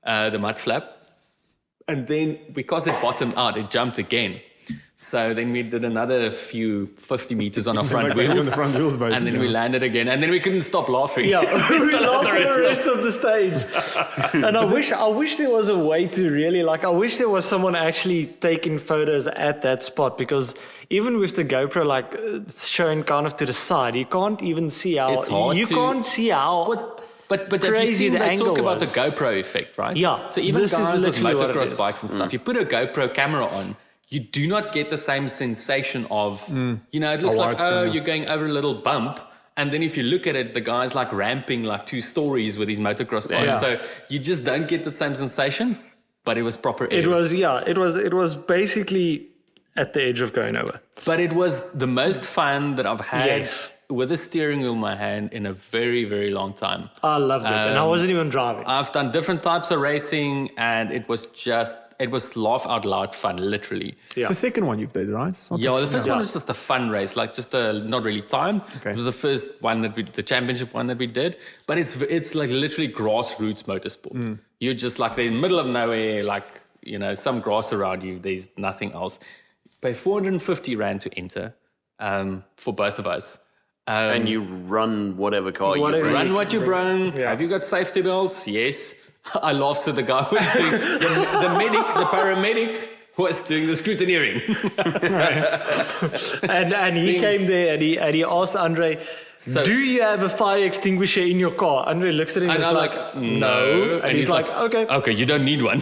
the mud flap. And then because it bottomed out, it jumped again. So then we did another few 50 meters on our front Like wheels. on the front wheels, and then basically. we landed again, and then we couldn't stop laughing. Yeah, we Still laughed had for the rest of the stage. And I wish there was a way to really I wish there was someone actually taking photos at that spot, because even with the GoPro showing kind of to the side, you can't even see how It's hard you to- can't see how. But have you Crazy seen the they angle talk about the was. GoPro effect, right? Yeah, So even this is guys with literally what it motocross is. bikes and stuff, you put a GoPro camera on, you do not get the same sensation of, it looks like, widescreen, yeah. you're going over a little bump. And then if you look at it, the guy's like ramping 2 stories with his motocross bike. Yeah. So you just don't get the same sensation, but it was proper air. It was basically at the edge of going over. But it was the most fun that I've had Yes. with a steering wheel in my hand in a very, very long time. I loved it, and I wasn't even driving. I've done different types of racing, and it was laugh out loud fun, literally. It's the second one you've did, right? It's not Yeah, well, the first one was just a fun race, not really timed. Okay. It was the first one the championship one that we did. But it's like literally grassroots motorsport. You're just they're in the middle of nowhere, some grass around you. There's nothing else. Pay 450 Rand to enter for both of us. And you run whatever car Whatever. you bring. Run what you bring. Yeah. Have you got safety belts? Yes. I laughed at the guy who was doing the paramedic was doing the scrutineering. And he came there and he asked Andre, So- do you have a fire extinguisher in your car? Andre looks at him And and I'm is like, no. And he's like, okay. Okay, you don't need one.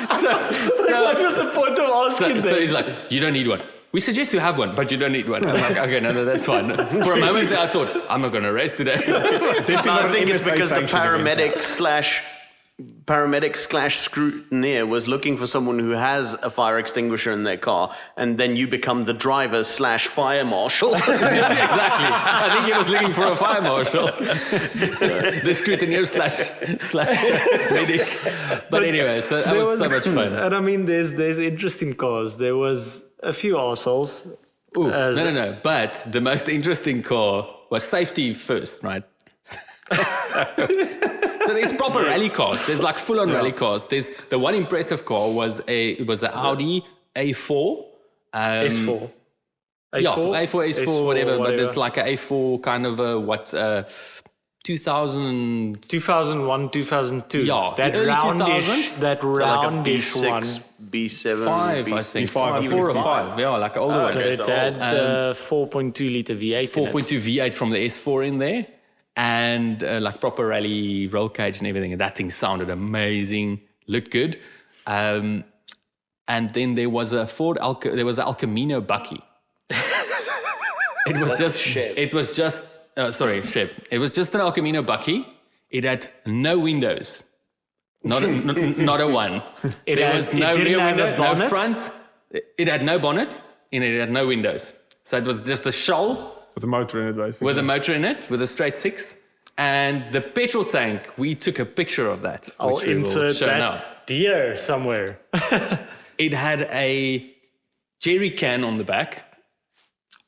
What was the point of asking So that? he's like, you don't need one. We suggest you have one, but you don't need one. I'm like, okay, no, that's fine. For a moment, I thought, I'm not going to race today. No, I think it's NSA because the sanctioned paramedic slash scrutineer was looking for someone who has a fire extinguisher in their car, and then you become the driver slash fire marshal. Exactly. I think he was looking for a fire marshal. The scrutineer slash medic. But anyway, so that was so much fun. And I mean, there's interesting cars. There was a few arseholes. Ooh, no. But the most interesting car was safety first, right? So there's proper rally cars. There's full-on rally cars. There's the one impressive car was an Audi A4. S4. Yeah, A4, S4, whatever. But it's like an A4 kind of a 2000. 2001, 2002. Yeah, that early roundish, 2000s. that So like a roundish one. B6, B7, Five, I think. Five, 4 or 5. Yeah, like an older one. But it so had 4.2 liter V8. 4.2 V8 from the S4 in there, and proper rally roll cage and everything. And that thing sounded amazing, looked good. And then there was a Al Camino Bucky. It was just an Al Camino Bucky. It had no windows. Not a one. There was no rear window, no front. It had no bonnet, and it had no windows. So it was just a shell with a motor in it, basically. with a motor in it, with a straight 6. And the petrol tank, we took a picture of that. I'll which we will insert show that now. here somewhere. It had a jerry can on the back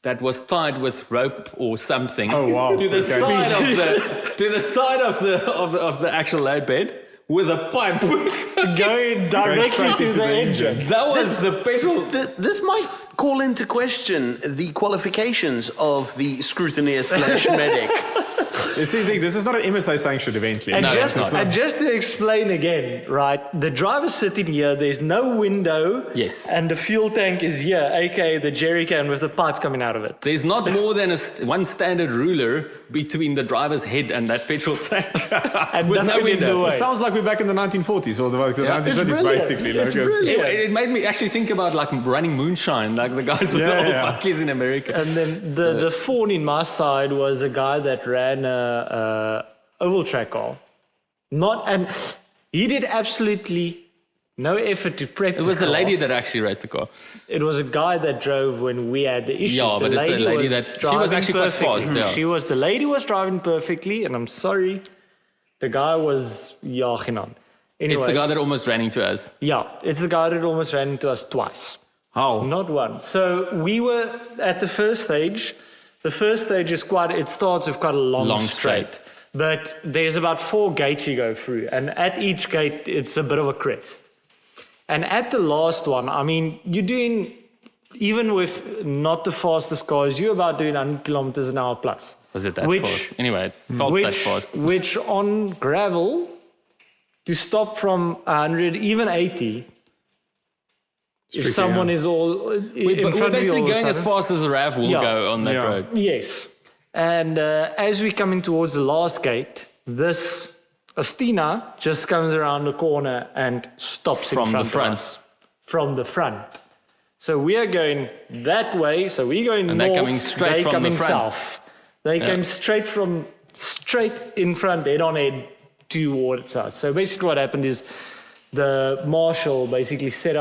that was tied with rope or something to the side of the actual load bed with a pipe. Going directly straight to into the the engine. That was the petrol. This might call into question the qualifications of the scrutineer slash medic. You see, this is not an MSA sanctioned event. Liam. And, No, just, it's not. and just to explain again, right? The driver's sitting here, there's no window. Yes. And the fuel tank is here, aka the jerry can with the pipe coming out of it. There's not more than one standard ruler between the driver's head and that petrol tank. And With no nothing in the window. way. It sounds like we're back in the 1940s or the 1950s, brilliant. basically. It's Like, brilliant. It made me actually think about like running moonshine, like the guys with the old Buckley's in America. And then the fawn in my side was a guy that ran a oval track car. And he did absolutely no effort to prep. It was the lady that actually raced the car. It was a guy that drove when we had the issue. Yeah, but it's the lady that she was actually quite fast. Yeah. The lady was driving perfectly, and I'm sorry, the guy was yachting on. Anyway, It's the guy that almost ran into us. Yeah, it's the guy that almost ran into us twice. How? Not once. So we were at the first stage. The first stage is it starts with quite a long straight. But there's about 4 gates you go through. And at each gate, it's a bit of a crest. And at the last one, I mean, you're doing, even with not the fastest cars, you're about doing 100 kilometers an hour plus. Was it that fast? Anyway, it felt that fast. Which on gravel, to stop from 100, even 80, if someone is all We're basically going as fast as a RAV will go on that road. Yes. And as we're coming towards the last gate, this Astina just comes around the corner and stops From the in front of us. From the front. So we are going that way. So we're going And north. they're coming straight they from the coming front. south. They came straight in front, head on head towards us. So basically what happened is the marshal basically set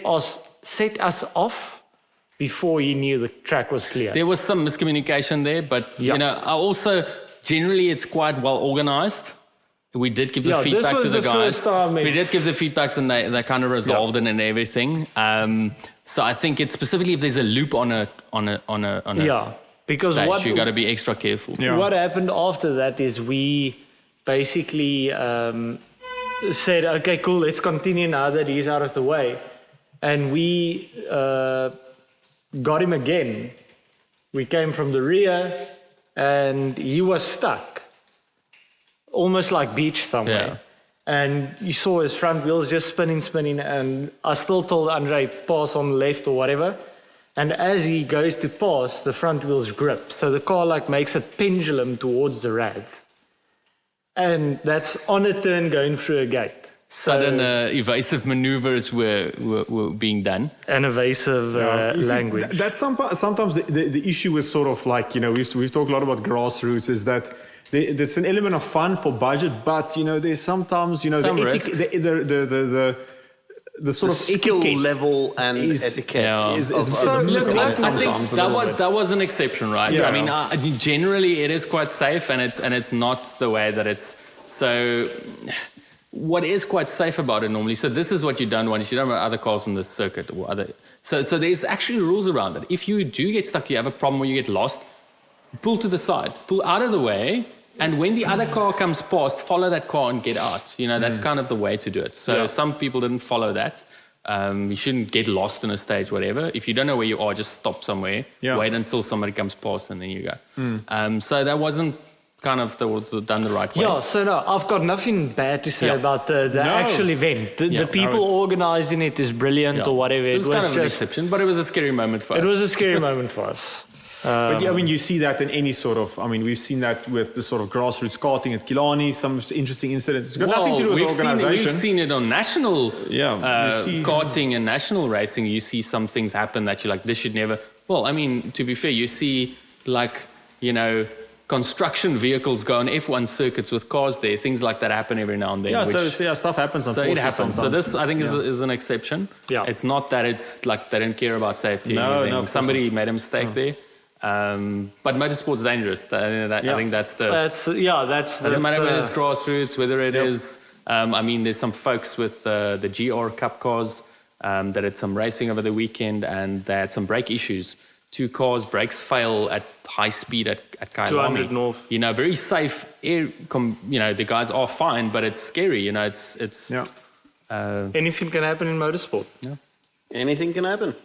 us off before he knew the track was clear. There was some miscommunication there, but you know, I also generally it's quite well organized. We did give the feedback to the guys. We did give the feedbacks, and they kind of resolved it and everything. So I think it's specifically if there's a loop on a because stage, you got to be extra careful. Yeah. What happened after that is we basically said, okay, cool, let's continue now that he's out of the way. And we got him again. We came from the rear and he was stuck, almost like beach somewhere. Yeah. And you saw his front wheels just spinning. And I still told Andre, pass on left or whatever. And as he goes to pass, the front wheels grip. So the car like makes a pendulum towards the RAV. And that's on a turn going through a gate. Sudden evasive maneuvers were being done. And evasive You see, language. that's sometimes the issue with sort of like, you know, we've talked a lot about grassroots is that there's an element of fun for budget, but, you know, there's sometimes, you know, Some the sort of skill etiquette level and etiquette is I missing sometimes think a little bit. that was an exception, right? Yeah. I mean, generally it is quite safe, and it's not the way that it's so. What is quite safe about it normally? So this is what you don't want. You don't want other cars on the circuit or other. So there's actually rules around it. If you do get stuck, you have a problem or you get lost, pull to the side, pull out of the way. And when the other car comes past, follow that car and get out. You know, that's kind of the way to do it. So some people didn't follow that. You shouldn't get lost in a stage, whatever. If you don't know where you are, just stop somewhere. Yeah. Wait until somebody comes past and then you go. So that wasn't kind of done the right way. Yeah, so no, I've got nothing bad to say about the actual event. The people organizing it is brilliant or whatever. So it was kind of an exception, but it was a scary moment for us. It was a scary moment for us. But yeah, I mean, you see that in any sort of, I mean, we've seen that with the sort of grassroots karting at Killarney, some interesting incidents. It's got nothing to do with organization. We've seen it on national see- karting and national racing. You see some things happen that you're like, this should never. Well, I mean, to be fair, you see like, you know, construction vehicles go on F1 circuits with cars there. Things like that happen every now and then. Yeah, so stuff happens. So it happens. So this, I think, is an exception. Yeah. It's not that it's like they don't care about safety. No, or anything. no, Somebody made a mistake there. But motorsport's dangerous. I think that's the. Doesn't matter whether it's grassroots, whether it is. I mean, there's some folks with the GR Cup cars that had some racing over the weekend, and they had some brake issues. 2 cars, brakes fail at high speed at Kailami. 200 north. You know, very safe. You know, the guys are fine, but it's scary. You know, it's. Anything can happen in motorsport. Yeah. Anything can happen.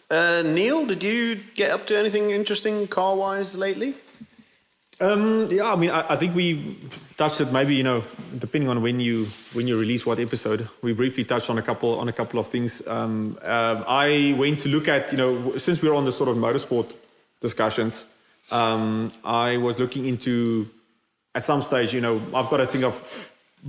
Neil, did you get up to anything interesting car-wise lately? Yeah, I mean, I think we touched it. Maybe depending on when you release what episode, we briefly touched on a couple of things. I went to look at since we're on the sort of motorsport discussions, I was looking into at some stage. I've got to think of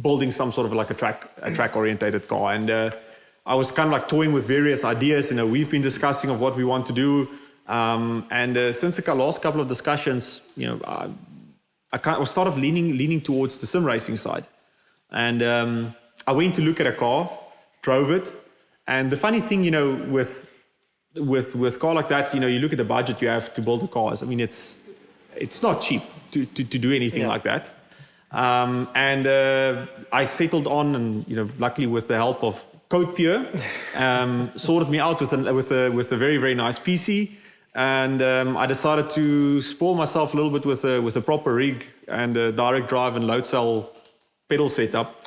building some sort of like a track orientated car, and I was kind of like toying with various ideas. We've been discussing of what we want to do. And since the last couple of discussions, I started leaning towards the sim racing side, and I went to look at a car, drove it, and the funny thing, with car like that, you look at the budget you have to build the cars. I mean, it's not cheap to do anything like that, and I settled on, and luckily with the help of CodePure, sorted me out with a very, very nice PC. And I decided to spoil myself a little bit with a proper rig and a direct drive and load cell pedal setup,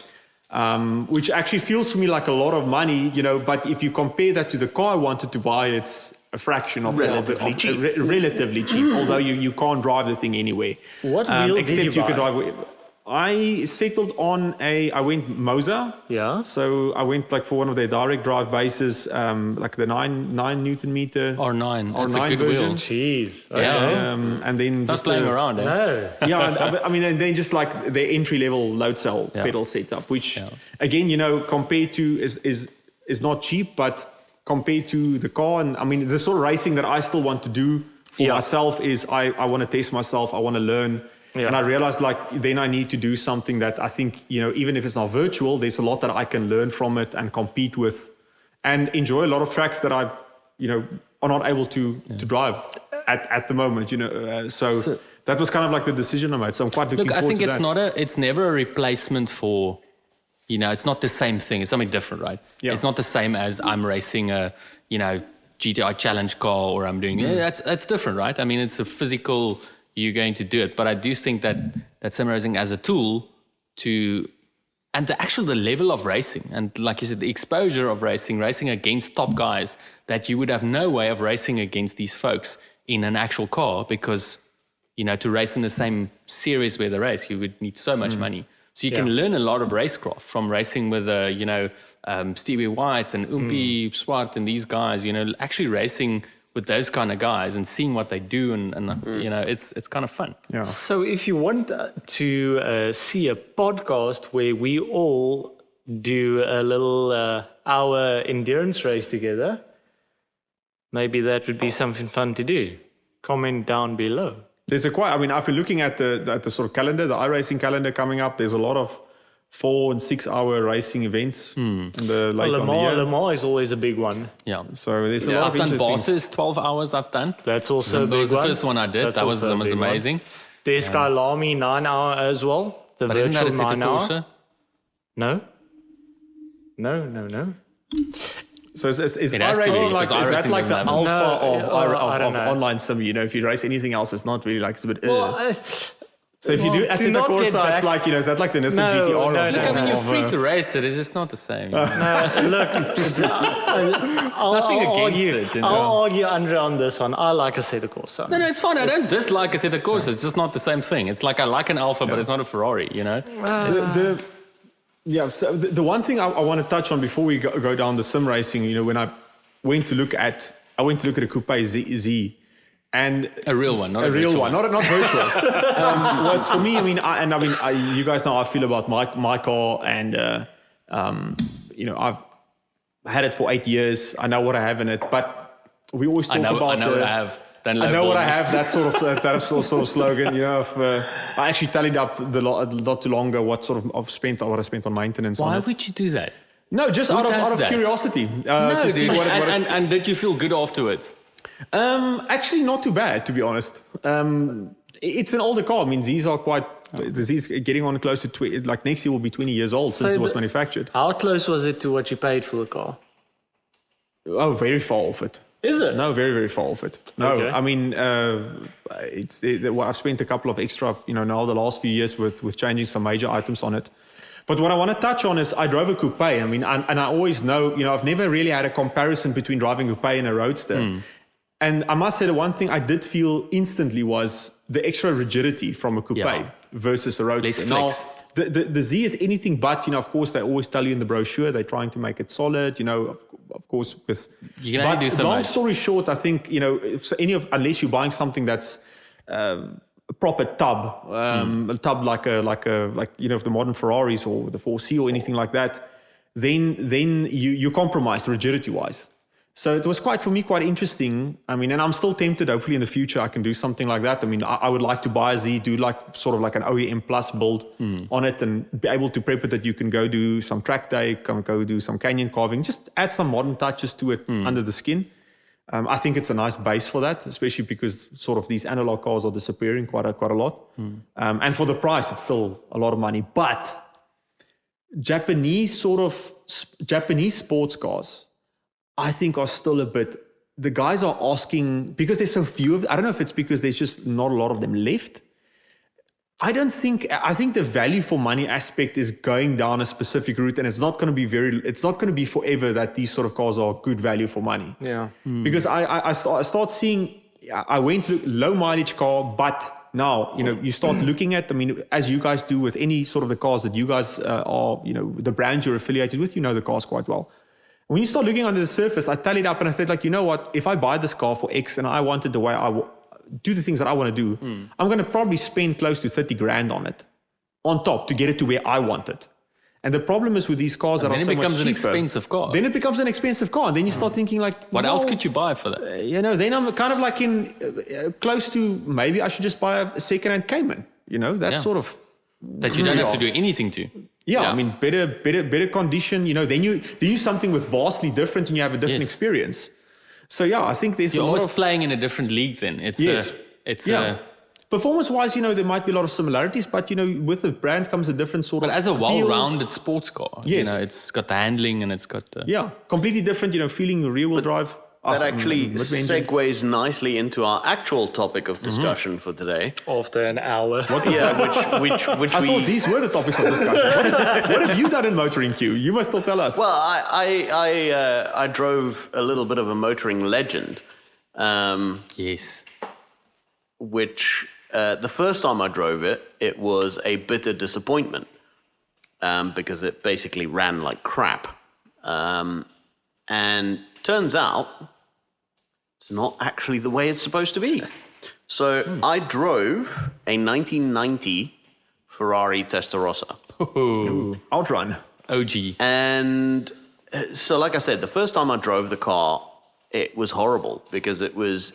which actually feels to me like a lot of money, but if you compare that to the car I wanted to buy, it's a fraction of relatively cheap, although you can't drive the thing anyway. What wheel except did you buy? could drive. I settled on I went Moza. Yeah. So I went like for one of their direct drive bases, like the 9 Newton meter. R9. That's a R9 good version. wheel. Jeez. Okay. Yeah. And then Not just playing around, eh? No. yeah, I mean, and then just like the entry level load cell pedal setup, which again, compared to is not cheap, but compared to the car, and I mean, the sort of racing that I still want to do for myself is I want to test myself, I want to learn. Yeah. And I realized then I need to do something that I think, even if it's not virtual, there's a lot that I can learn from it and compete with and enjoy a lot of tracks that I, are not able to drive at the moment, so that was kind of like the decision I made. So I'm quite looking forward to that. Look, I think it's never a replacement for, it's not the same thing. It's something different, right? Yeah. It's not the same as I'm racing a, GTI challenge car or I'm doing, that's different, right? I mean, it's a physical, you're going to do it. But I do think that sim racing as a tool and the level of racing, and like you said, the exposure of racing against top guys that you would have no way of racing against these folks in an actual car, because, to race in the same series where they race, you would need so much money. So you can learn a lot of racecraft from racing with, Stevie White and Umpi Swart and these guys, actually racing with those kind of guys and seeing what they do, and it's kind of fun. Yeah. So if you want to see a podcast where we all do a little hour endurance race together, maybe that would be something fun to do. Comment down below. There's I've been looking at the sort of calendar, the iRacing calendar coming up. There's a lot of 4 and 6 hour racing events in the later on the year. Le Mans is always a big one. Yeah. So there's a lot of interesting interesting Bathurst, 12 hours I've done. That's also a big one. That was the first one I did. That was amazing. There's Skylami 9 hour as well. The but virtual isn't that a set 9 of hour. No. So is iRacing like, is that like the alpha of online sim? If you race anything else, it's not really like, it's a bit So if you do Assetto Corsa, it's like, is that like the Nissan GTR? Look, I mean, you're free to race it. It's just not the same. Look, I'll argue Andre on this one. I like Assetto Corsa. No, it's fine. I don't dislike Assetto Corsa. It's just not the same thing. It's like I like an Alpha, but it's not a Ferrari, So the one thing I want to touch on before we go down the sim racing, when I went to look at a Coupe Z. And a real one, not a real one, not virtual. Was for me. You guys know how I feel about my car, and I've had it for 8 years. I know what I have in it, but we always talk about. I know what I have. I know what I have. That sort of slogan. I actually tallied up not too long ago what I spent on maintenance. Why would you do that? No, just out of curiosity. No, dude. And did you feel good afterwards? Actually, not too bad, to be honest. It's an older car. I mean, these are getting on close to like next year will be 20 years old since it was manufactured. How close was it to what you paid for the car? Oh, very far off it. Is it? No, very, very far off it. No, okay. I mean, I've spent a couple of extra, now the last few years with changing some major items on it. But what I want to touch on is I drove a coupe. And I always know, I've never really had a comparison between driving a coupe and a roadster. And I must say the one thing I did feel instantly was the extra rigidity from a coupe versus a roadster. Now, the Z is anything but, of course, they always tell you in the brochure, they're trying to make it solid, of course, with... You can only do so long much. story short, I think, unless you're buying something that's a proper tub, a tub like the modern Ferraris or the 4C or anything like that, then you compromise rigidity-wise. So it was quite interesting. I mean, and I'm still tempted. Hopefully in the future I can do something like that. I mean, I would like to buy a Z, do sort of like an OEM plus build on it and be able to prep it that you can go do some track day, go do some canyon carving, just add some modern touches to it under the skin. I think it's a nice base for that, especially because sort of these analog cars are disappearing quite a lot. And for the price, it's still a lot of money. But Japanese sports cars, I think are still a bit, the guys are asking, because there's so few of them, I don't know if it's because there's just not a lot of them left. I think the value for money aspect is going down a specific route, and it's not going to be forever that these sort of cars are good value for money. Yeah. Because I start seeing, I went to low mileage car, but now, you start looking at, I mean, as you guys do with any sort of the cars that you guys are, the brands you're affiliated with, the cars quite well. When you start looking under the surface, I tally it up and I said, you know what? If I buy this car for X and I want it the way do the things that I want to do, I'm going to probably spend close to 30 grand on it, on top, to get it to where I want it. And the problem is with these cars that are so much cheaper. Then it becomes an expensive car. Then it becomes an expensive car. And then you start thinking what else could you buy for that? Then I'm kind of like in close to, maybe I should just buy a second-hand Cayman. That sort of... That you don't have to do anything to. Yeah, I mean, better condition, then you something with vastly different and you have a different experience. So yeah, I think there's You're a lot almost playing in a different league then. Performance-wise, there might be a lot of similarities, but with the brand comes a different sort of... But as a well-rounded sports car, it's got the handling and it's got the... Yeah, completely different, feeling rear-wheel drive. That actually segues nicely into our actual topic of discussion for today. After an hour. Which I thought these were the topics of discussion. What have you done in motoring, Q? You must still tell us. Well, I drove a little bit of a motoring legend. Yes. Which the first time I drove it was a bitter disappointment because it basically ran like crap. And turns out it's not actually the way it's supposed to be. So I drove a 1990 Ferrari Testarossa. Outrun. OG. And so, like I said, the first time I drove the car, it was horrible because it was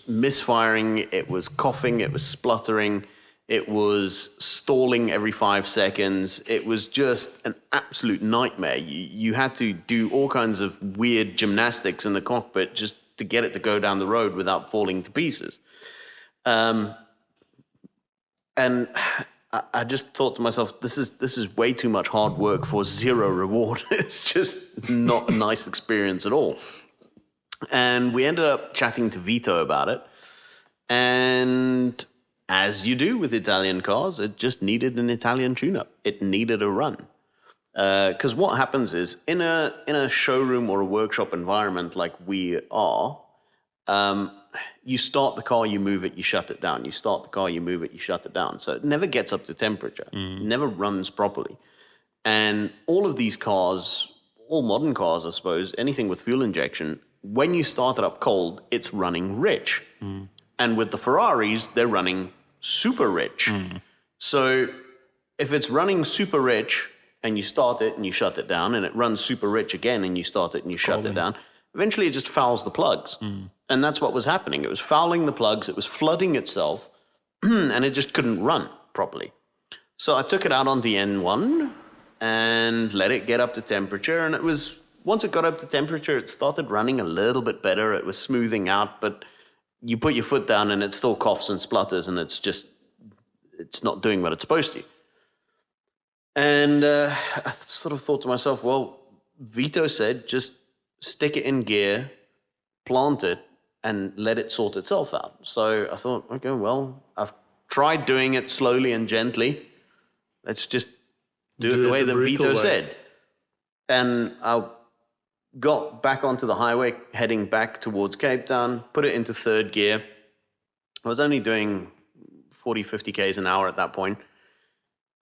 misfiring, it was coughing, it was spluttering, it was stalling every 5 seconds. It was just an absolute nightmare. You had to do all kinds of weird gymnastics in the cockpit just to get it to go down the road without falling to pieces. And I just thought to myself, this is way too much hard work for zero reward. It's just not a nice experience at all. And we ended up chatting to Vito about it. And as you do with Italian cars, it just needed an Italian tune-up. It needed a run. Because what happens is, in a showroom or a workshop environment like we are, you start the car, you move it, you shut it down. You start the car, you move it, you shut it down. So it never gets up to temperature. It never runs properly. And all of these cars, all modern cars, I suppose, anything with fuel injection, when you start it up cold, it's running rich. And with the Ferraris, they're running super rich. So if it's running super rich and you start it and you shut it down, and it runs super rich again and you start it and you shut it down, eventually it just fouls the plugs. And that's what was happening. It was fouling the plugs, it was flooding itself, and it just couldn't run properly. So I took it out on the N1 and let it get up to temperature, and once it got up to temperature, it started running a little bit better. It was smoothing out, but you put your foot down and it still coughs and splutters, and it's not doing what it's supposed to. And I sort of thought to myself, well, Vito said just stick it in gear, plant it, and let it sort itself out. So I thought, okay, well, I've tried doing it slowly and gently. Let's just do it the way that Vito said. And I got back onto the highway, heading back towards Cape Town, put it into third gear. I was only doing 40, 50 Ks an hour at that point.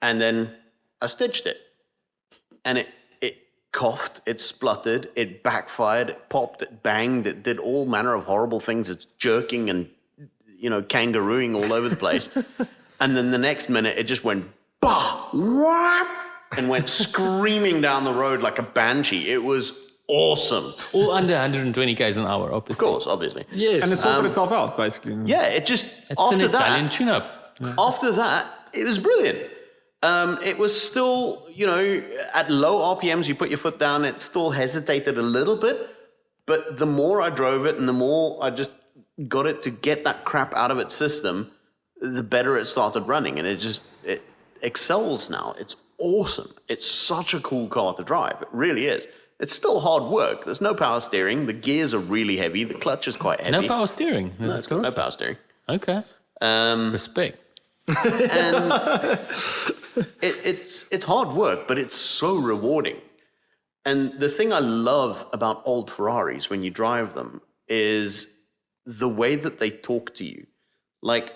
And then I stitched it. And it coughed, it spluttered, it backfired, it popped, it banged, it did all manner of horrible things. It's jerking and, kangarooing all over the place. And then the next minute, it just went, bah, whap, and went screaming down the road like a banshee. It was awesome. All under 120 k's an hour, Of obviously. course, obviously. Yes. And it sorted itself out, basically. Yeah, it just, It's an after Italian that, tune-up. after that, it was brilliant. It was still, at low RPMs, you put your foot down, it still hesitated a little bit. But the more I drove it and the more I just got it to get that crap out of its system, the better it started running. And it excels now. It's awesome. It's such a cool car to drive. It really is. It's still hard work. There's no power steering. The gears are really heavy. The clutch is quite heavy. No power steering. No, it's got no power steering. Okay. Respect. And it's hard work, but it's so rewarding. And the thing I love about old Ferraris when you drive them is the way that they talk to you. Like,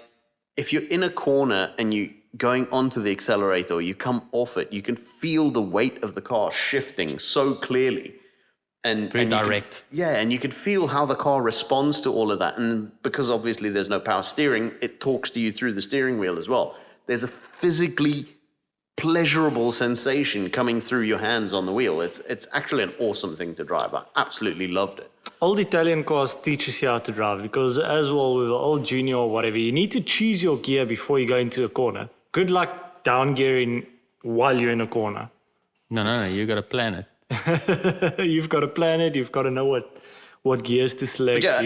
if you're in a corner and you going onto the accelerator, or you come off it, you can feel the weight of the car shifting so clearly. And Very and you direct. and you could feel how the car responds to all of that. And because obviously there's no power steering, it talks to you through the steering wheel as well. There's a physically pleasurable sensation coming through your hands on the wheel. It's actually an awesome thing to drive. I absolutely loved it. Old Italian cars teaches you how to drive because as well with an old Junior or whatever, you need to choose your gear before you go into a corner. Good luck down gearing while you're in a corner. No, you got to plan it. You've got to plan it. You've got to know what gears to select. Yeah,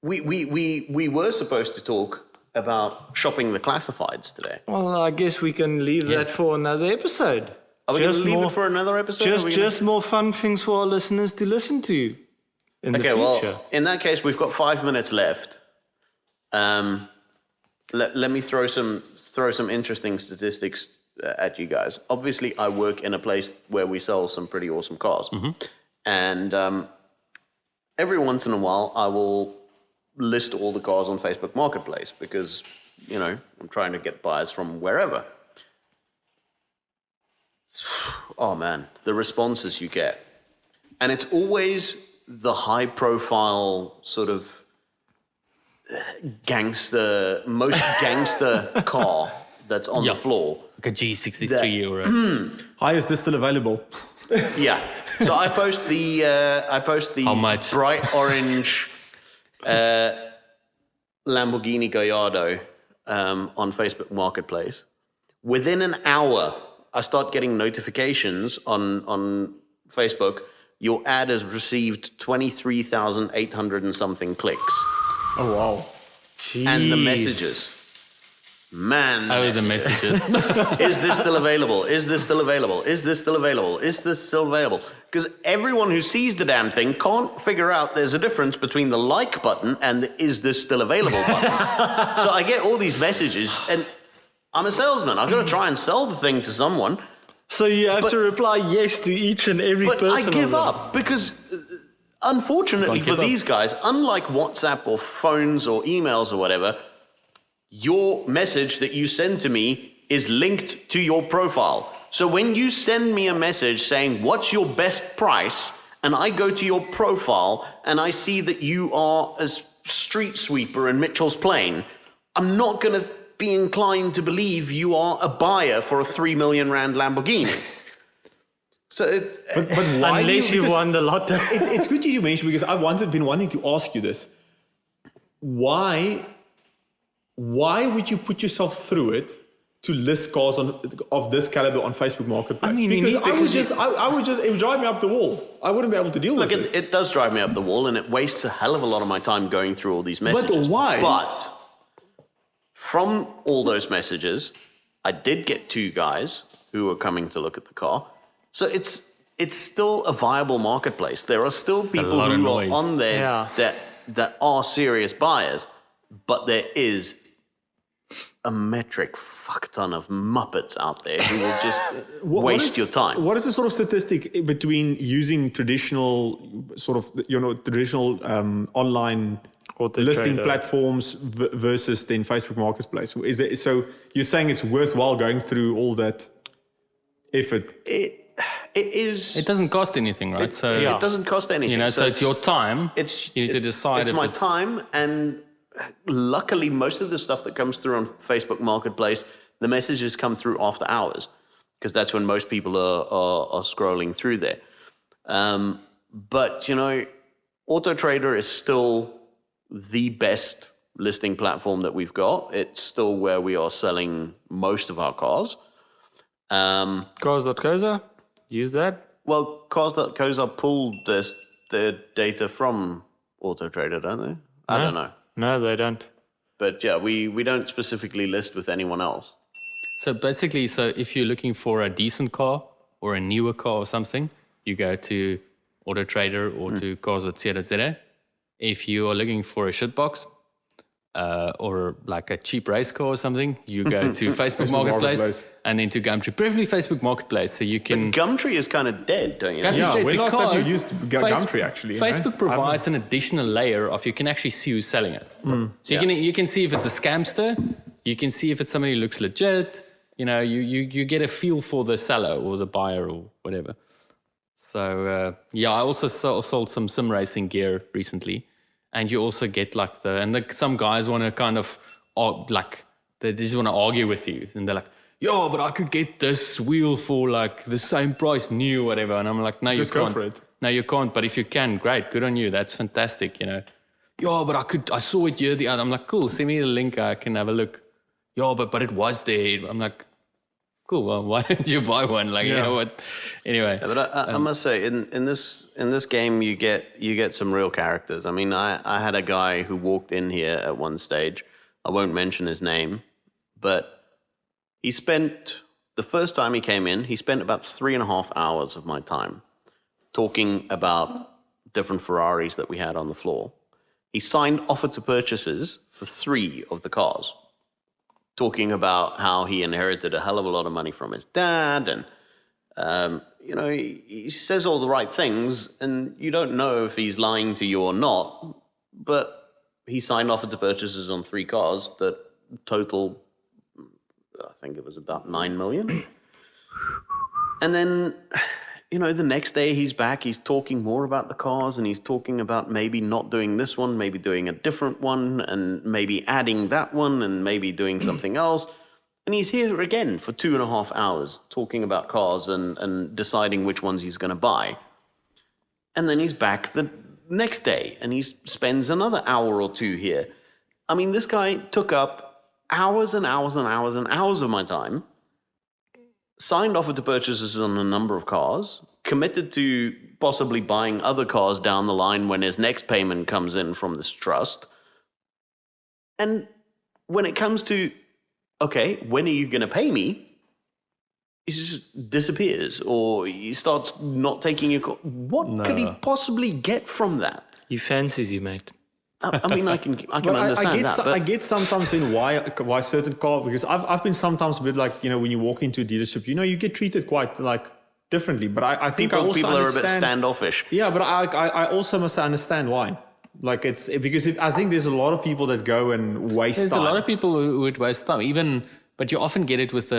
we were supposed to talk about shopping the classifieds today. Well, I guess we can leave that for another episode. Are we going to leave it for another episode? Just more fun things for our listeners to listen to in the future. Well, in that case, we've got 5 minutes left. Let me throw some interesting statistics at you guys. Obviously, I work in a place where we sell some pretty awesome cars. Mm-hmm. And every once in a while, I will list all the cars on Facebook Marketplace because, I'm trying to get buyers from wherever. Oh, man, the responses you get. And it's always the high-profile sort of most gangster car that's on the floor. Like a G63 or a... Hi, is this still available? Yeah. So I post the How much? bright orange Lamborghini Gallardo on Facebook Marketplace. Within an hour, I start getting notifications on Facebook. Your ad has received 23,800 and something clicks. Oh, wow. And the messages. Man. The messages. Is this still available? Is this still available? Is this still available? Is this still available? Because everyone who sees the damn thing can't figure out there's a difference between the like button and the is this still available button. So I get all these messages, and I'm a salesman. I've got to try and sell the thing to someone. So you have to reply yes to each and every But person. I give up because, unfortunately for these guys, unlike WhatsApp or phones or emails or whatever, your message that you send to me is linked to your profile. So when you send me a message saying, what's your best price? And I go to your profile and I see that you are a street sweeper in Mitchell's Plain, I'm not going to be inclined to believe you are a buyer for a 3 million rand Lamborghini. So, But why? Unless you won the lotto. It's good you mentioned because I've been wanting to ask you this. Why would you put yourself through it to list cars of this caliber on Facebook Marketplace? I mean, because I would just, it would drive me up the wall. I wouldn't be able to deal with it. it does drive me up the wall, and it wastes a hell of a lot of my time going through all these messages. But why? But from all those messages, I did get 2 guys who were coming to look at the car. So it's still a viable marketplace. There are still people who are on there that are serious buyers, but there is a metric fuck ton of muppets out there who will just waste your time. What is the sort of statistic between using traditional online listing platforms versus then Facebook Marketplace? Is it, so you're saying it's worthwhile going through all that effort? It is. It doesn't cost anything, right? It doesn't cost anything. So it's your time. You need to decide it's if my time, and luckily, most of the stuff that comes through on Facebook Marketplace, the messages come through after hours, because that's when most people are scrolling through there. But, AutoTrader is still the best listing platform that we've got. It's still where we are selling most of our cars. Cars.coza, use that. Well, Cars.coza pulled their data from AutoTrader, don't they? I don't know. No, they don't. But yeah, we don't specifically list with anyone else. So basically, if you're looking for a decent car or a newer car or something, you go to AutoTrader or to cars.co.za. If you are looking for a shitbox or like a cheap race car or something, you go to Facebook Marketplace and then to Gumtree, preferably Facebook Marketplace, so you can... But Gumtree is kind of dead, don't you know? Yeah, when last time you used Gumtree, actually? Facebook provides an additional layer of you can actually see who's selling it. So you can see if it's a scamster, you can see if it's somebody who looks legit, you get a feel for the seller or the buyer or whatever. So, I also sold some sim racing gear recently. And you also get some guys want to kind of, they just want to argue with you. And they're like, yo, but I could get this wheel for like the same price new, whatever. And I'm like, no, you can't. Just go for it. No, you can't. But if you can, great, good on you. That's fantastic, Yo, but I saw it here the other. I'm like, cool, send me the link. I can have a look. Yo, but it was there. I'm like, cool. Well, why didn't you buy one? What? Anyway. Yeah, but I must say, in this game, you get some real characters. I mean, I had a guy who walked in here at one stage. I won't mention his name, but the first time he came in, he spent about 3.5 hours of my time talking about different Ferraris that we had on the floor. He signed offer to purchases for 3 of the cars, talking about how he inherited a hell of a lot of money from his dad. And, he says all the right things, and you don't know if he's lying to you or not, but he signed offer to purchases on 3 cars that total, I think it was about 9 million. And then, the next day he's back, he's talking more about the cars, and he's talking about maybe not doing this one, maybe doing a different one, and maybe adding that one, and maybe doing something else. And he's here again for 2.5 hours talking about cars and deciding which ones he's going to buy. And then he's back the next day, and he spends another hour or 2 here. I mean, this guy took up hours and hours and hours and hours of my time, signed offer to purchases on a number of cars, committed to possibly buying other cars down the line when his next payment comes in from this trust. And when it comes to, okay, when are you going to pay me? He just disappears, or he starts not taking your call. What could he possibly get from that? He fancies you, mate. I mean, I can understand that. But I get sometimes then why certain cars, because I've been sometimes a bit like, when you walk into a dealership, you get treated quite like differently. But I think people are a bit standoffish. Yeah, but I also must understand why. Like it's because I think there's a lot of people that go and waste time. There's a lot of people who would waste time, but you often get it with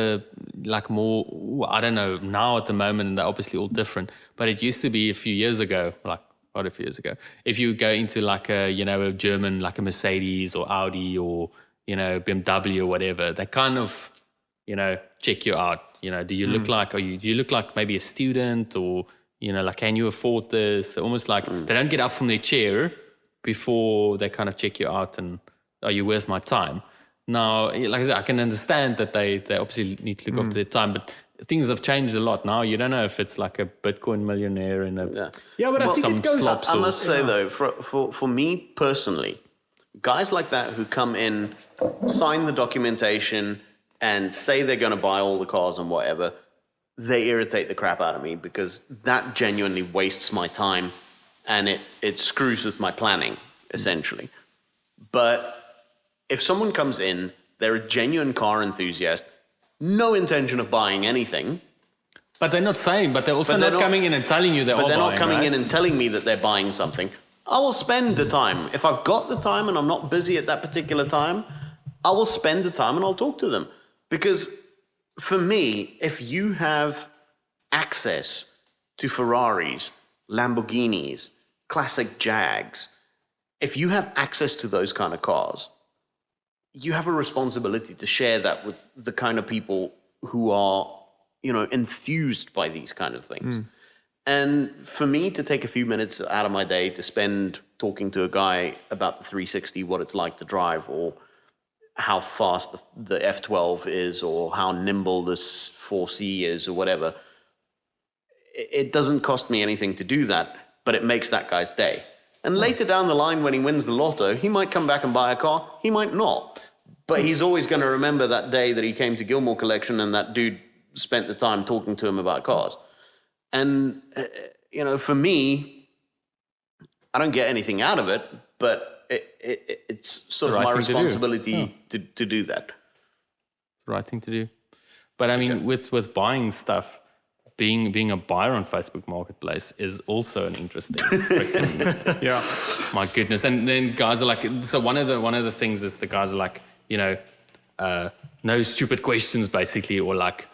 more, I don't know, now at the moment, they're obviously all different. But it used to be a few years ago, quite a few years ago. If you go into a German, like a Mercedes or Audi or, BMW or whatever, they kind of, check you out. Do you look like, do you look like maybe a student or, can you afford this? Almost like they don't get up from their chair before they kind of check you out and are you worth my time? Now, like I said, I can understand that they obviously need to look after their time, but things have changed a lot now. You don't know if it's like a Bitcoin millionaire and but I think it goes. I must say though, for me personally, guys like that who come in, sign the documentation, and say they're going to buy all the cars and whatever, they irritate the crap out of me because that genuinely wastes my time and it screws with my planning essentially. But if someone comes in They're a genuine car enthusiast, no intention of buying anything. But they're not saying, but they're also But they're not coming in and telling you they're all But they're buying, not coming right? in and telling me that they're buying something. I will spend the time. If I've got the time and I'm not busy at that particular time, I will spend the time and I'll talk to them. Because for me, if you have access to Ferraris, Lamborghinis, classic Jags, if you have access to those kind of cars, you have a responsibility to share that with the kind of people who are, enthused by these kind of things. And for me to take a few minutes out of my day to spend talking to a guy about the 360, what it's like to drive, or how fast the F12 is, or how nimble this 4C is, or whatever, it doesn't cost me anything to do that, but it makes that guy's day. And later down the line, when he wins the lotto, he might come back and buy a car, he might not. But he's always going to remember that day that he came to Gilmore Collection and that dude spent the time talking to him about cars. And, for me, I don't get anything out of it, but it's sort of my responsibility to do that. The right thing to do. But I mean, with buying stuff, being a buyer on Facebook Marketplace is also an interesting freaking, Yeah. my goodness. And then guys are like, so one of the things is the guys are like, no stupid questions basically, or like,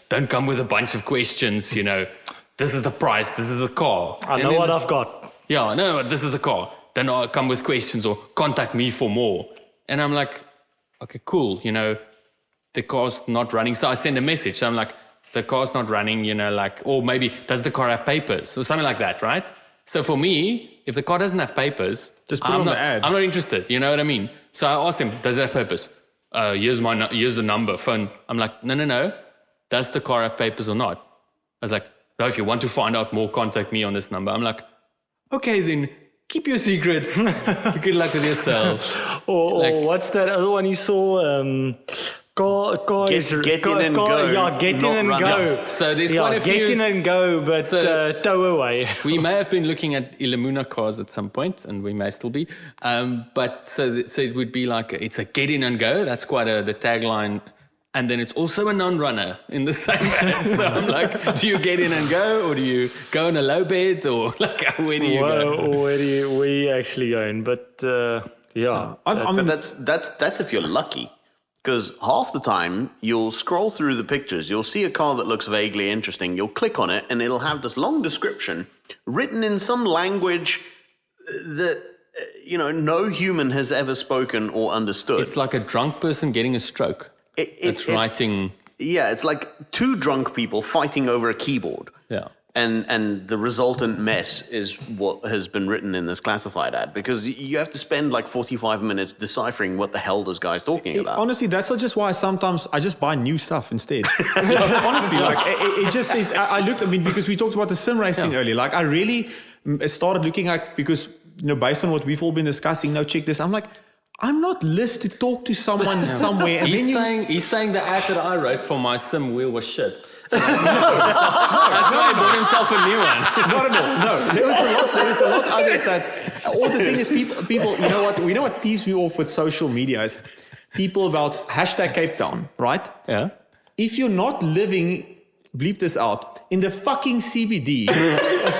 don't come with a bunch of questions, this is the price, this is the car. I know what I've got. Yeah, no, this is the car. Don't come with questions or contact me for more. And I'm like, okay, cool, the car's not running. So I send a message. So I'm like, the car's not running, or maybe does the car have papers or something like that, right? So for me, if the car doesn't have papers, Just put it on the ad. I'm not interested. You know what I mean? So I asked him, does it have papers? Here's the number, phone. I'm like, no. Does the car have papers or not? I was like, no, if you want to find out more, contact me on this number. I'm like, okay, then keep your secrets. Good luck with yourself. Or what's that other one you saw? Get in and go, Yeah, get in not and run. go. So there's quite a few. Get in and go, but tow away. We may have been looking at iLamuna cars at some point, and we may still be. But so it would be like it's a get in and go. That's quite the tagline. And then it's also a non-runner in the same ad. So I'm like, do you get in and go, or do you go on a low bed, or like where do you go? Where you actually going? But yeah, But that's if you're lucky. Because half the time, you'll scroll through the pictures, you'll see a car that looks vaguely interesting, you'll click on it, and it'll have this long description written in some language that, no human has ever spoken or understood. It's like a drunk person getting a stroke. It's writing. Yeah, it's like two drunk people fighting over a keyboard. Yeah. And the resultant mess is what has been written in this classified ad, because you have to spend like 45 minutes deciphering what the hell this guy's talking about. Honestly, that's just why sometimes I just buy new stuff instead. Honestly, like it just is. I looked. I mean, because we talked about the sim racing earlier. Like I really started looking at, because based on what we've all been discussing. Now check this. I'm like, I'm not list to talk to someone somewhere. And He's saying the ad that I wrote for my sim wheel was shit. So that's why he bought himself a new one. Not at all. No, there is a lot others that. All the thing is, people. You know what? We know what peeves me off with social media is people about hashtag Cape Town, right? Yeah. If you're not living, bleep this out, in the fucking CBD,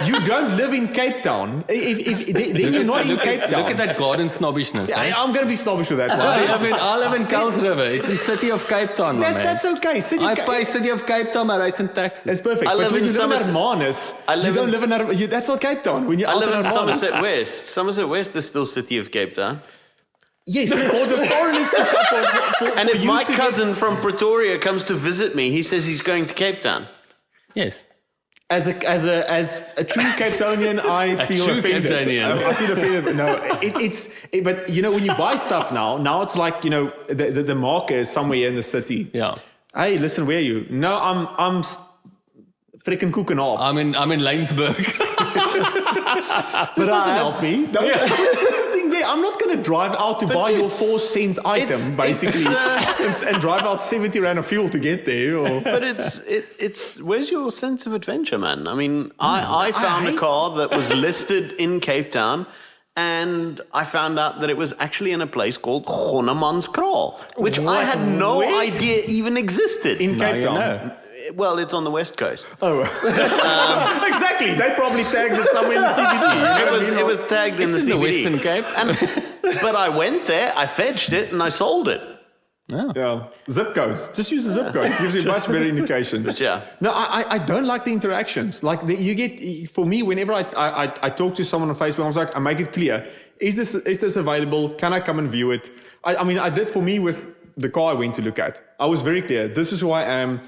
you don't live in Cape Town. Then you're not in Cape Town. Look at that garden snobbishness. Eh? I'm going to be snobbish with that one. I live in Kuils River. It's in City of Cape Town, my man. That's okay. I pay City of Cape Town my rates and taxes. That's perfect. I But live when in you live in Somerset- Hermanus, you don't live in that's not Cape Town. When you're I out live in Hermanus. Somerset West. Somerset West is still City of Cape Town. Yes, for the foreigners to come. And if my cousin from Pretoria comes to visit me, he says he's going to Cape Town. Yes. As a true Capetonian, I feel true offended. Capetonian. I feel offended. No, but when you buy stuff now it's like the marker is somewhere in the city. Yeah. Hey, listen, where are you? No, I'm freaking cooking off. I'm in Laingsburg. This doesn't help me. The thing there, I'm not going to drive out to buy your 4-cent item, basically, and drive out 70 rand of fuel to get there. Or... But it's where's your sense of adventure, man? I mean, I found a car that was listed in Cape Town, and I found out that it was actually in a place called Gonemanskraal, which I had no idea even existed. In Cape Town. Well, it's on the west coast. Oh, exactly. They probably tagged it somewhere in the CBD. It was tagged in the in the CBD. Western Cape. But I went there, I fetched it, and I sold it. Yeah, zip codes. Just use a zip code. It gives you a much better indication. Yeah. No, I don't like the interactions. Like you get, for me, whenever I talk to someone on Facebook, I was like, I make it clear. Is this available? Can I come and view it? I mean, I did for me with the car I went to look at. I was very clear. This is who I am.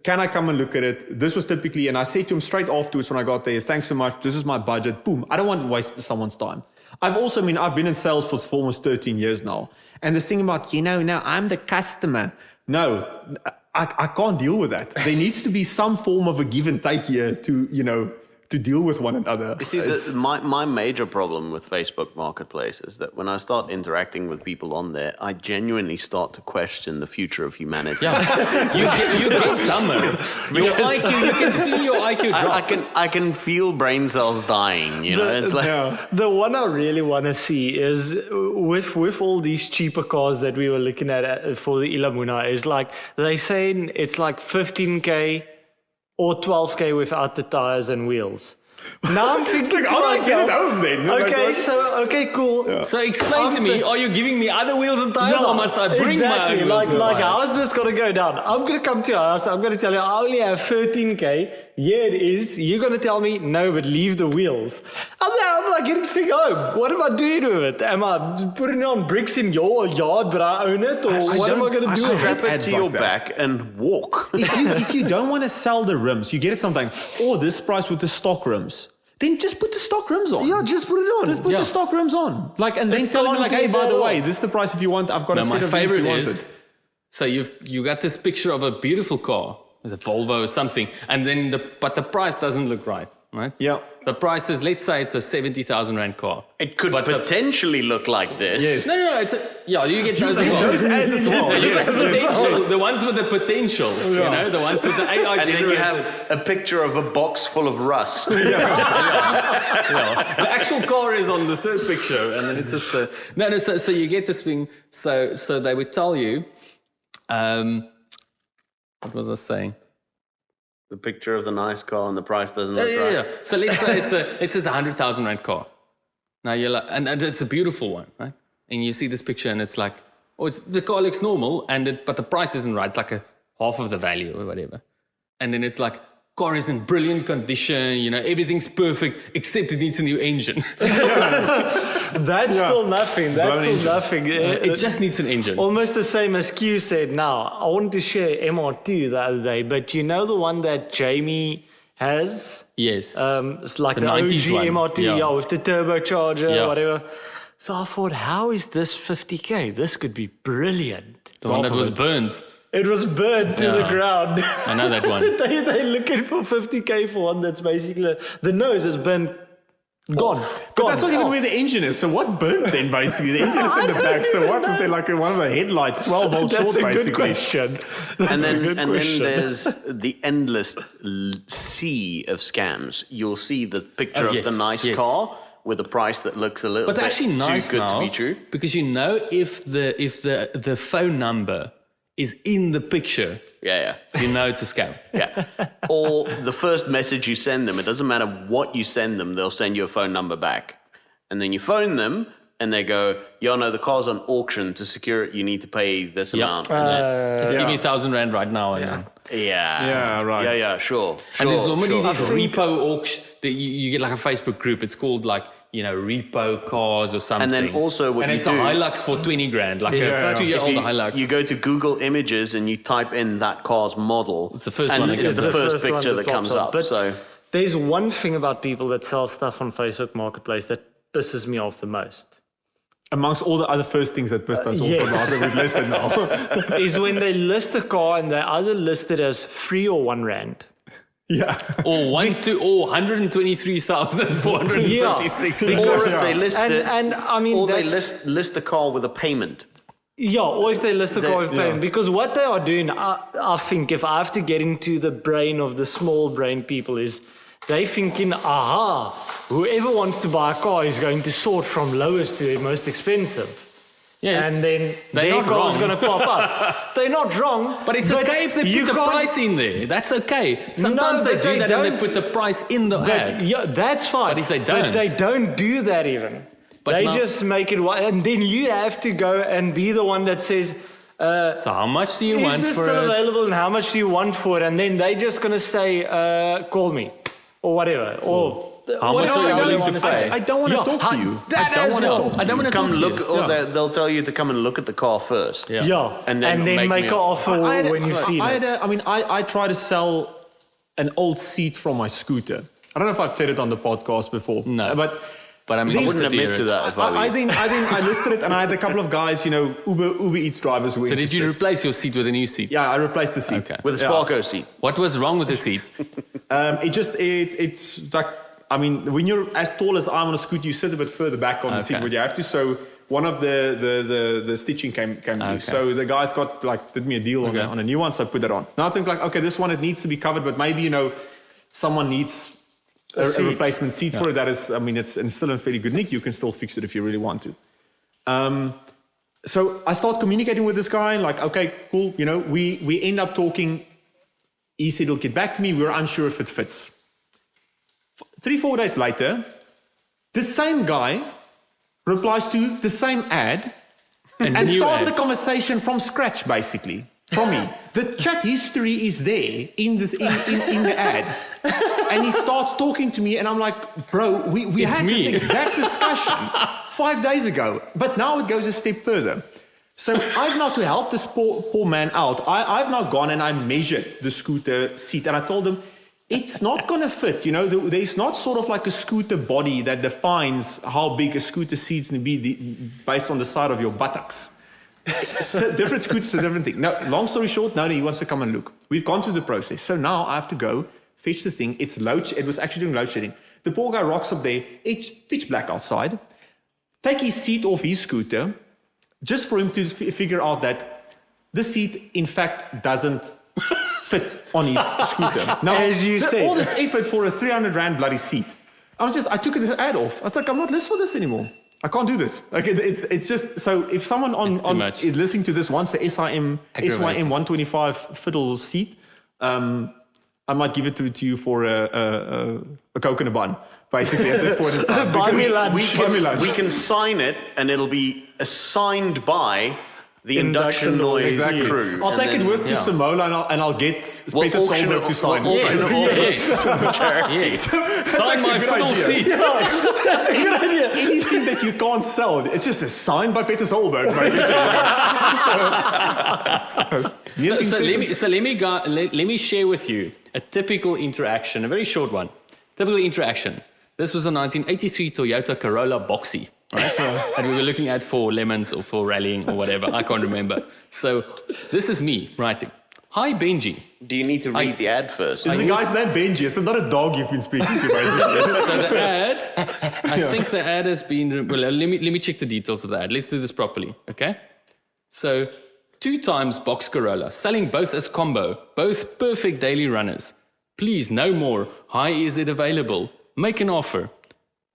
Can I come and look at it? This was typically, and I said to him straight afterwards when I got there, thanks so much. This is my budget. Boom. I don't want to waste someone's time. I've been in sales for almost 13 years now. And this thing about, now I'm the customer. No, I can't deal with that. There needs to be some form of a give and take here to deal with one another. You see, my major problem with Facebook Marketplace is that when I start interacting with people on there, I genuinely start to question the future of humanity. Yeah, you get dumber. Your IQ, you can feel your IQ drop. I can feel brain cells dying. It's like The one I really want to see is with all these cheaper cars that we were looking at for the iLamuna, is like they saying it's like 15K or 12K without the tires and wheels. Now I'm thinking how do I get it home then? Okay, cool. Yeah. So explain to me, are you giving me other wheels and tires, or must I bring my own wheels and tires? How is this going to go down? I'm going to come to your house. I'm going to tell you I only have 13K. Here it is. You're going to tell me, no, but leave the wheels. How am I getting fig home? What am I doing with it? Am I putting it on bricks in your yard, but I own it? Or what am I going to do with it? Strap it to your back and walk. If you don't want to sell the rims, you get it sometimes. Or this price with the stock rims. Then just put the stock rims on. Yeah, just put it on. Just put the stock rims on. And then tell them hey, by the way, this is the price if you want. I've got a set of rims if you want it. So you got this picture of a beautiful car, it's a Volvo or something, and then but the price doesn't look right? Yeah. The price is, let's say it's a 70,000 rand car. It could potentially look like this. Yes. No, you get those as well. Those ads as well. You get the potential, the ones with the potential, the ones with the AI and then you have a picture of a box full of rust. The actual car is on the third picture, and then it's just so you get this thing. So they would tell you, what was I saying? The picture of the nice car and the price doesn't look right. Yeah. So let's say it's a 100,000 rand car. Now you're like, and it's a beautiful one, right? And you see this picture, and it's like, the car looks normal, but the price isn't right. It's like a half of the value or whatever. And then it's like, car is in brilliant condition, everything's perfect, except it needs a new engine. That's still nothing. It just needs an engine. Almost the same as Q said. Now, I wanted to share MR2 the other day, but the one that Jamie has? Yes. It's like the OG 90s one. MR2, with the turbocharger, whatever. So I thought, how is this 50K? This could be brilliant. The one that was burned. It was burned to the ground. I know that one. They're looking for 50K for one that's basically, the nose has been gone. But that's not even where the engine is. So what burnt then, basically? The engine is in the back. So what is there, like one of the headlights, 12 volt short, basically? That's a good question. And then there's the endless sea of scams. You'll see the picture of the nice car with a price that looks a little bit actually nice too good now, to be true. Because if the phone number is in the picture, you know it's a scam. Or the first message you send them, it doesn't matter what you send them, they'll send you a phone number back. And then you phone them, and they go, no, the car's on auction. To secure it, you need to pay this amount. Just give me 1,000 rand right now. Yeah, right. Yeah, sure. And there's normally these repo auction, you get like a Facebook group, it's called like, repo cars or something. And then also it's a Hilux for 20 grand, like a 2-year-old Hilux. You go to Google Images and you type in that car's model. It's the first one. It's the first picture that comes up. But so there's one thing about people that sell stuff on Facebook Marketplace that pisses me off the most. Amongst all the other first things that pissed us off about that we've listed now. is when they list a car and they either list it as free or 1 rand. Yeah. Or 123,456. Or if they list it, and I mean, or they list the car with a payment. Yeah, or if they list the car with payment. Because what they are doing, I think, if I have to get into the brain of the small brain people, is They thinking, aha, whoever wants to buy a car is going to sort from lowest to most expensive. Yes. And then They're their not car is wrong. going to pop up. They're not wrong. But it's okay if they you put the can't- price in there. That's okay. Sometimes No, they but do they that and they don't. put the price in the ad. Yeah, that's fine. But if they But don't- they don't do that even. But they now- just make it, and then you have to go and be the one that says, So how much do you is want this for still it? available and how much do you want for it? And then they just going to say, call me or whatever. Or How much whatever are you they willing want to say. pay? I don't want to talk to you. I don't want to Come talk look, to you. or they'll tell you to come and look at the car first. Yeah. And And then then make make me an an offer when you've seen it. I try to sell an old seat from my scooter. I don't know if I've said it on the podcast before. No. But I mean, I interested wouldn't to hear admit to it. that if I were I you. think I listed it, and I had a couple of guys, Uber Eats drivers who were So did you interested. replace your seat with a new seat? Yeah, I replaced the seat. Okay. With a Sparko seat. What was wrong with the seat? It's like, I mean, when you're as tall as I'm on a scooter, you sit a bit further back on the seat Okay. where you have to. So one of the stitching came loose. So the guys did me a deal on a new one, so I put that on. Now I think okay, this one, it needs to be covered, but maybe, someone needs a replacement seat for it. That is, I mean, it's still in fairly good nick. You can still fix it if you really want to. So I start communicating with this guy, like, okay, cool. We end up talking. He said he'll get back to me. We were unsure if it fits. 3-4 days later, the same guy replies to the same ad and new starts ad. the conversation from scratch, basically, from me. The chat history is there in the ad. And he starts talking to me, and I'm like, bro, we It's had this me. exact discussion 5 days ago, but now it goes a step further. So I've now, to help this poor man out, I've now gone and I measured the scooter seat, and I told him, it's not going to fit. There's not sort of like a scooter body that defines how big a scooter seat's going to be based on the side of your buttocks. So different scooters are different thing. Now, long story short, now he wants to come and look. We've gone through the process. So now I have to go fetch the thing. It was actually doing load shedding. The poor guy rocks up there. It's pitch black outside. Take his seat off his scooter, just for him to figure out that the seat, in fact, doesn't fit on his scooter. Now, As you said. all this effort for a 300 Rand bloody seat. I took the ad off. I was like, I'm not listening for this anymore. I can't do this. Like it's just, so if someone It's too much. is listening to this wants a SYM Aggravating. 125 fiddle seat, I might give it to you for a coconut bun, basically, at this point in time. Buy me Because lunch. Buy me lunch. We can sign it, and it'll be assigned by the Induction Induction Noise Exactly. crew. I'll and take it then with to Samola, and I'll get we'll Peter auction Solberg to sign. we'll it. auction it off for charity. Yes. Sign actually my a good fiddle idea. seat. That's a good idea. Anything that you can't sell, it's just a sign by Peter Solberg, basically. So let me share with you a typical interaction, a very short one. Typical interaction. This was a 1983 Toyota Corolla Boxy, right? And we were looking at for lemons or for rallying or whatever. I can't remember. So this is me writing. Hi, Benji. Do you need to read the ad first? Is the guy's name Benji? It's not a dog you've been speaking to, basically. So the ad, I think the ad has been, well, let me check the details of the ad. Let's do this properly, okay? So 2 times box Corolla, selling both as combo, both perfect daily runners. Please, no more. Hi, is it available? Make an offer.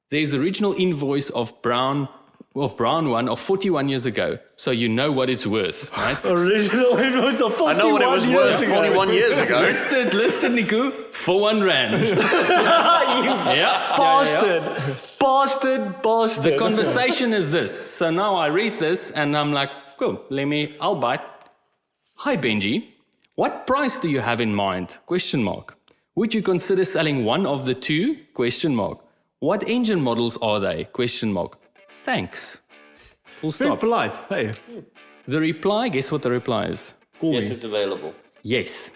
There's original invoice of brown one of 41 years ago, so you know what it's worth, right? Original invoice of 41 I know what it was years worth ago. 41 years ago. listed, Niku, for 1 rand. Yeah. Bastard. The conversation is this. So now I read this and I'm like, cool, I'll bite. Hi, Benji. What price do you have in mind? Question mark. Would you consider selling one of the 2? Question mark. What engine models are they? Question mark. Thanks. Full Very stop. polite. Hey, The reply, guess what the reply is? call Yes, me. it's available. Yes.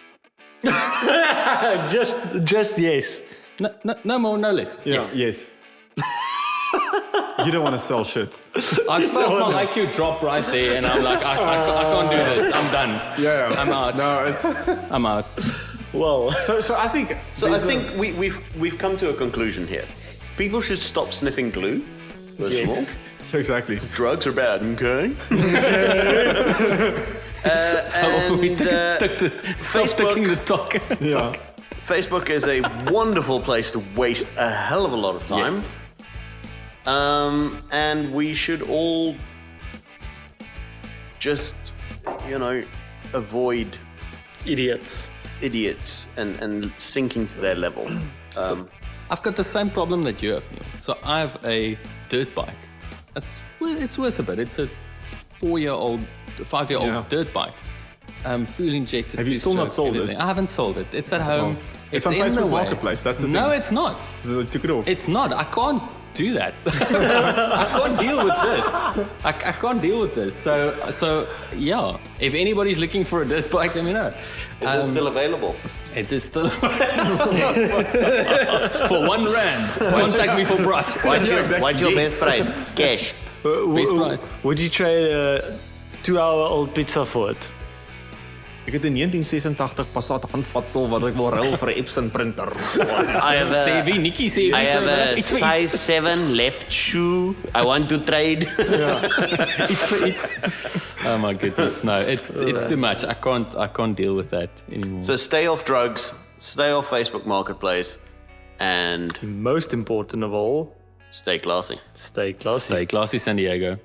Just yes. No more, no less. Yeah, Yes. yes. You don't want to sell shit. I felt my IQ drop right there and I'm like, I can't do this. I'm done. Yeah. I'm out. No, it's I'm out. Well, so. I think. So I think we've come to a conclusion here. People should stop sniffing glue. First of all, Exactly. drugs are bad. Okay. We And, stop Facebook- taking the talk. Yeah. Facebook is a wonderful place to waste a hell of a lot of time. Yes. And we should all just, avoid Idiots. idiots and sinking to their level. I've got the same problem that you have, Neil. So I have a dirt bike. It's worth a bit. It's a 5-year-old dirt bike. Fuel injected. Have you still not sold everything. it? I haven't sold it. It's at home. It's on in the Facebook way. Marketplace. That's the thing. No, it's not. So they took it off. It's not. I can't do that. I can't deal with this. I can't deal with this. So yeah. If anybody's looking for a dirt bike, let me know. Is it still available? It is still for R1. Contact me for price. What's your best price? Cash. Best price. Would you trade a 2-hour-old pizza for it? Ek het 'n 1986 Passat handvatsel wat ek wil ruil vir 'n Epson printer. I have CV, Nikki CV. I have a size 7 left shoe. I want to trade. Oh my goodness, no, it's too much. I can't deal with that anymore. So stay off drugs, stay off Facebook Marketplace, and Most important of all, stay classy. stay classy. Stay classy, San Diego.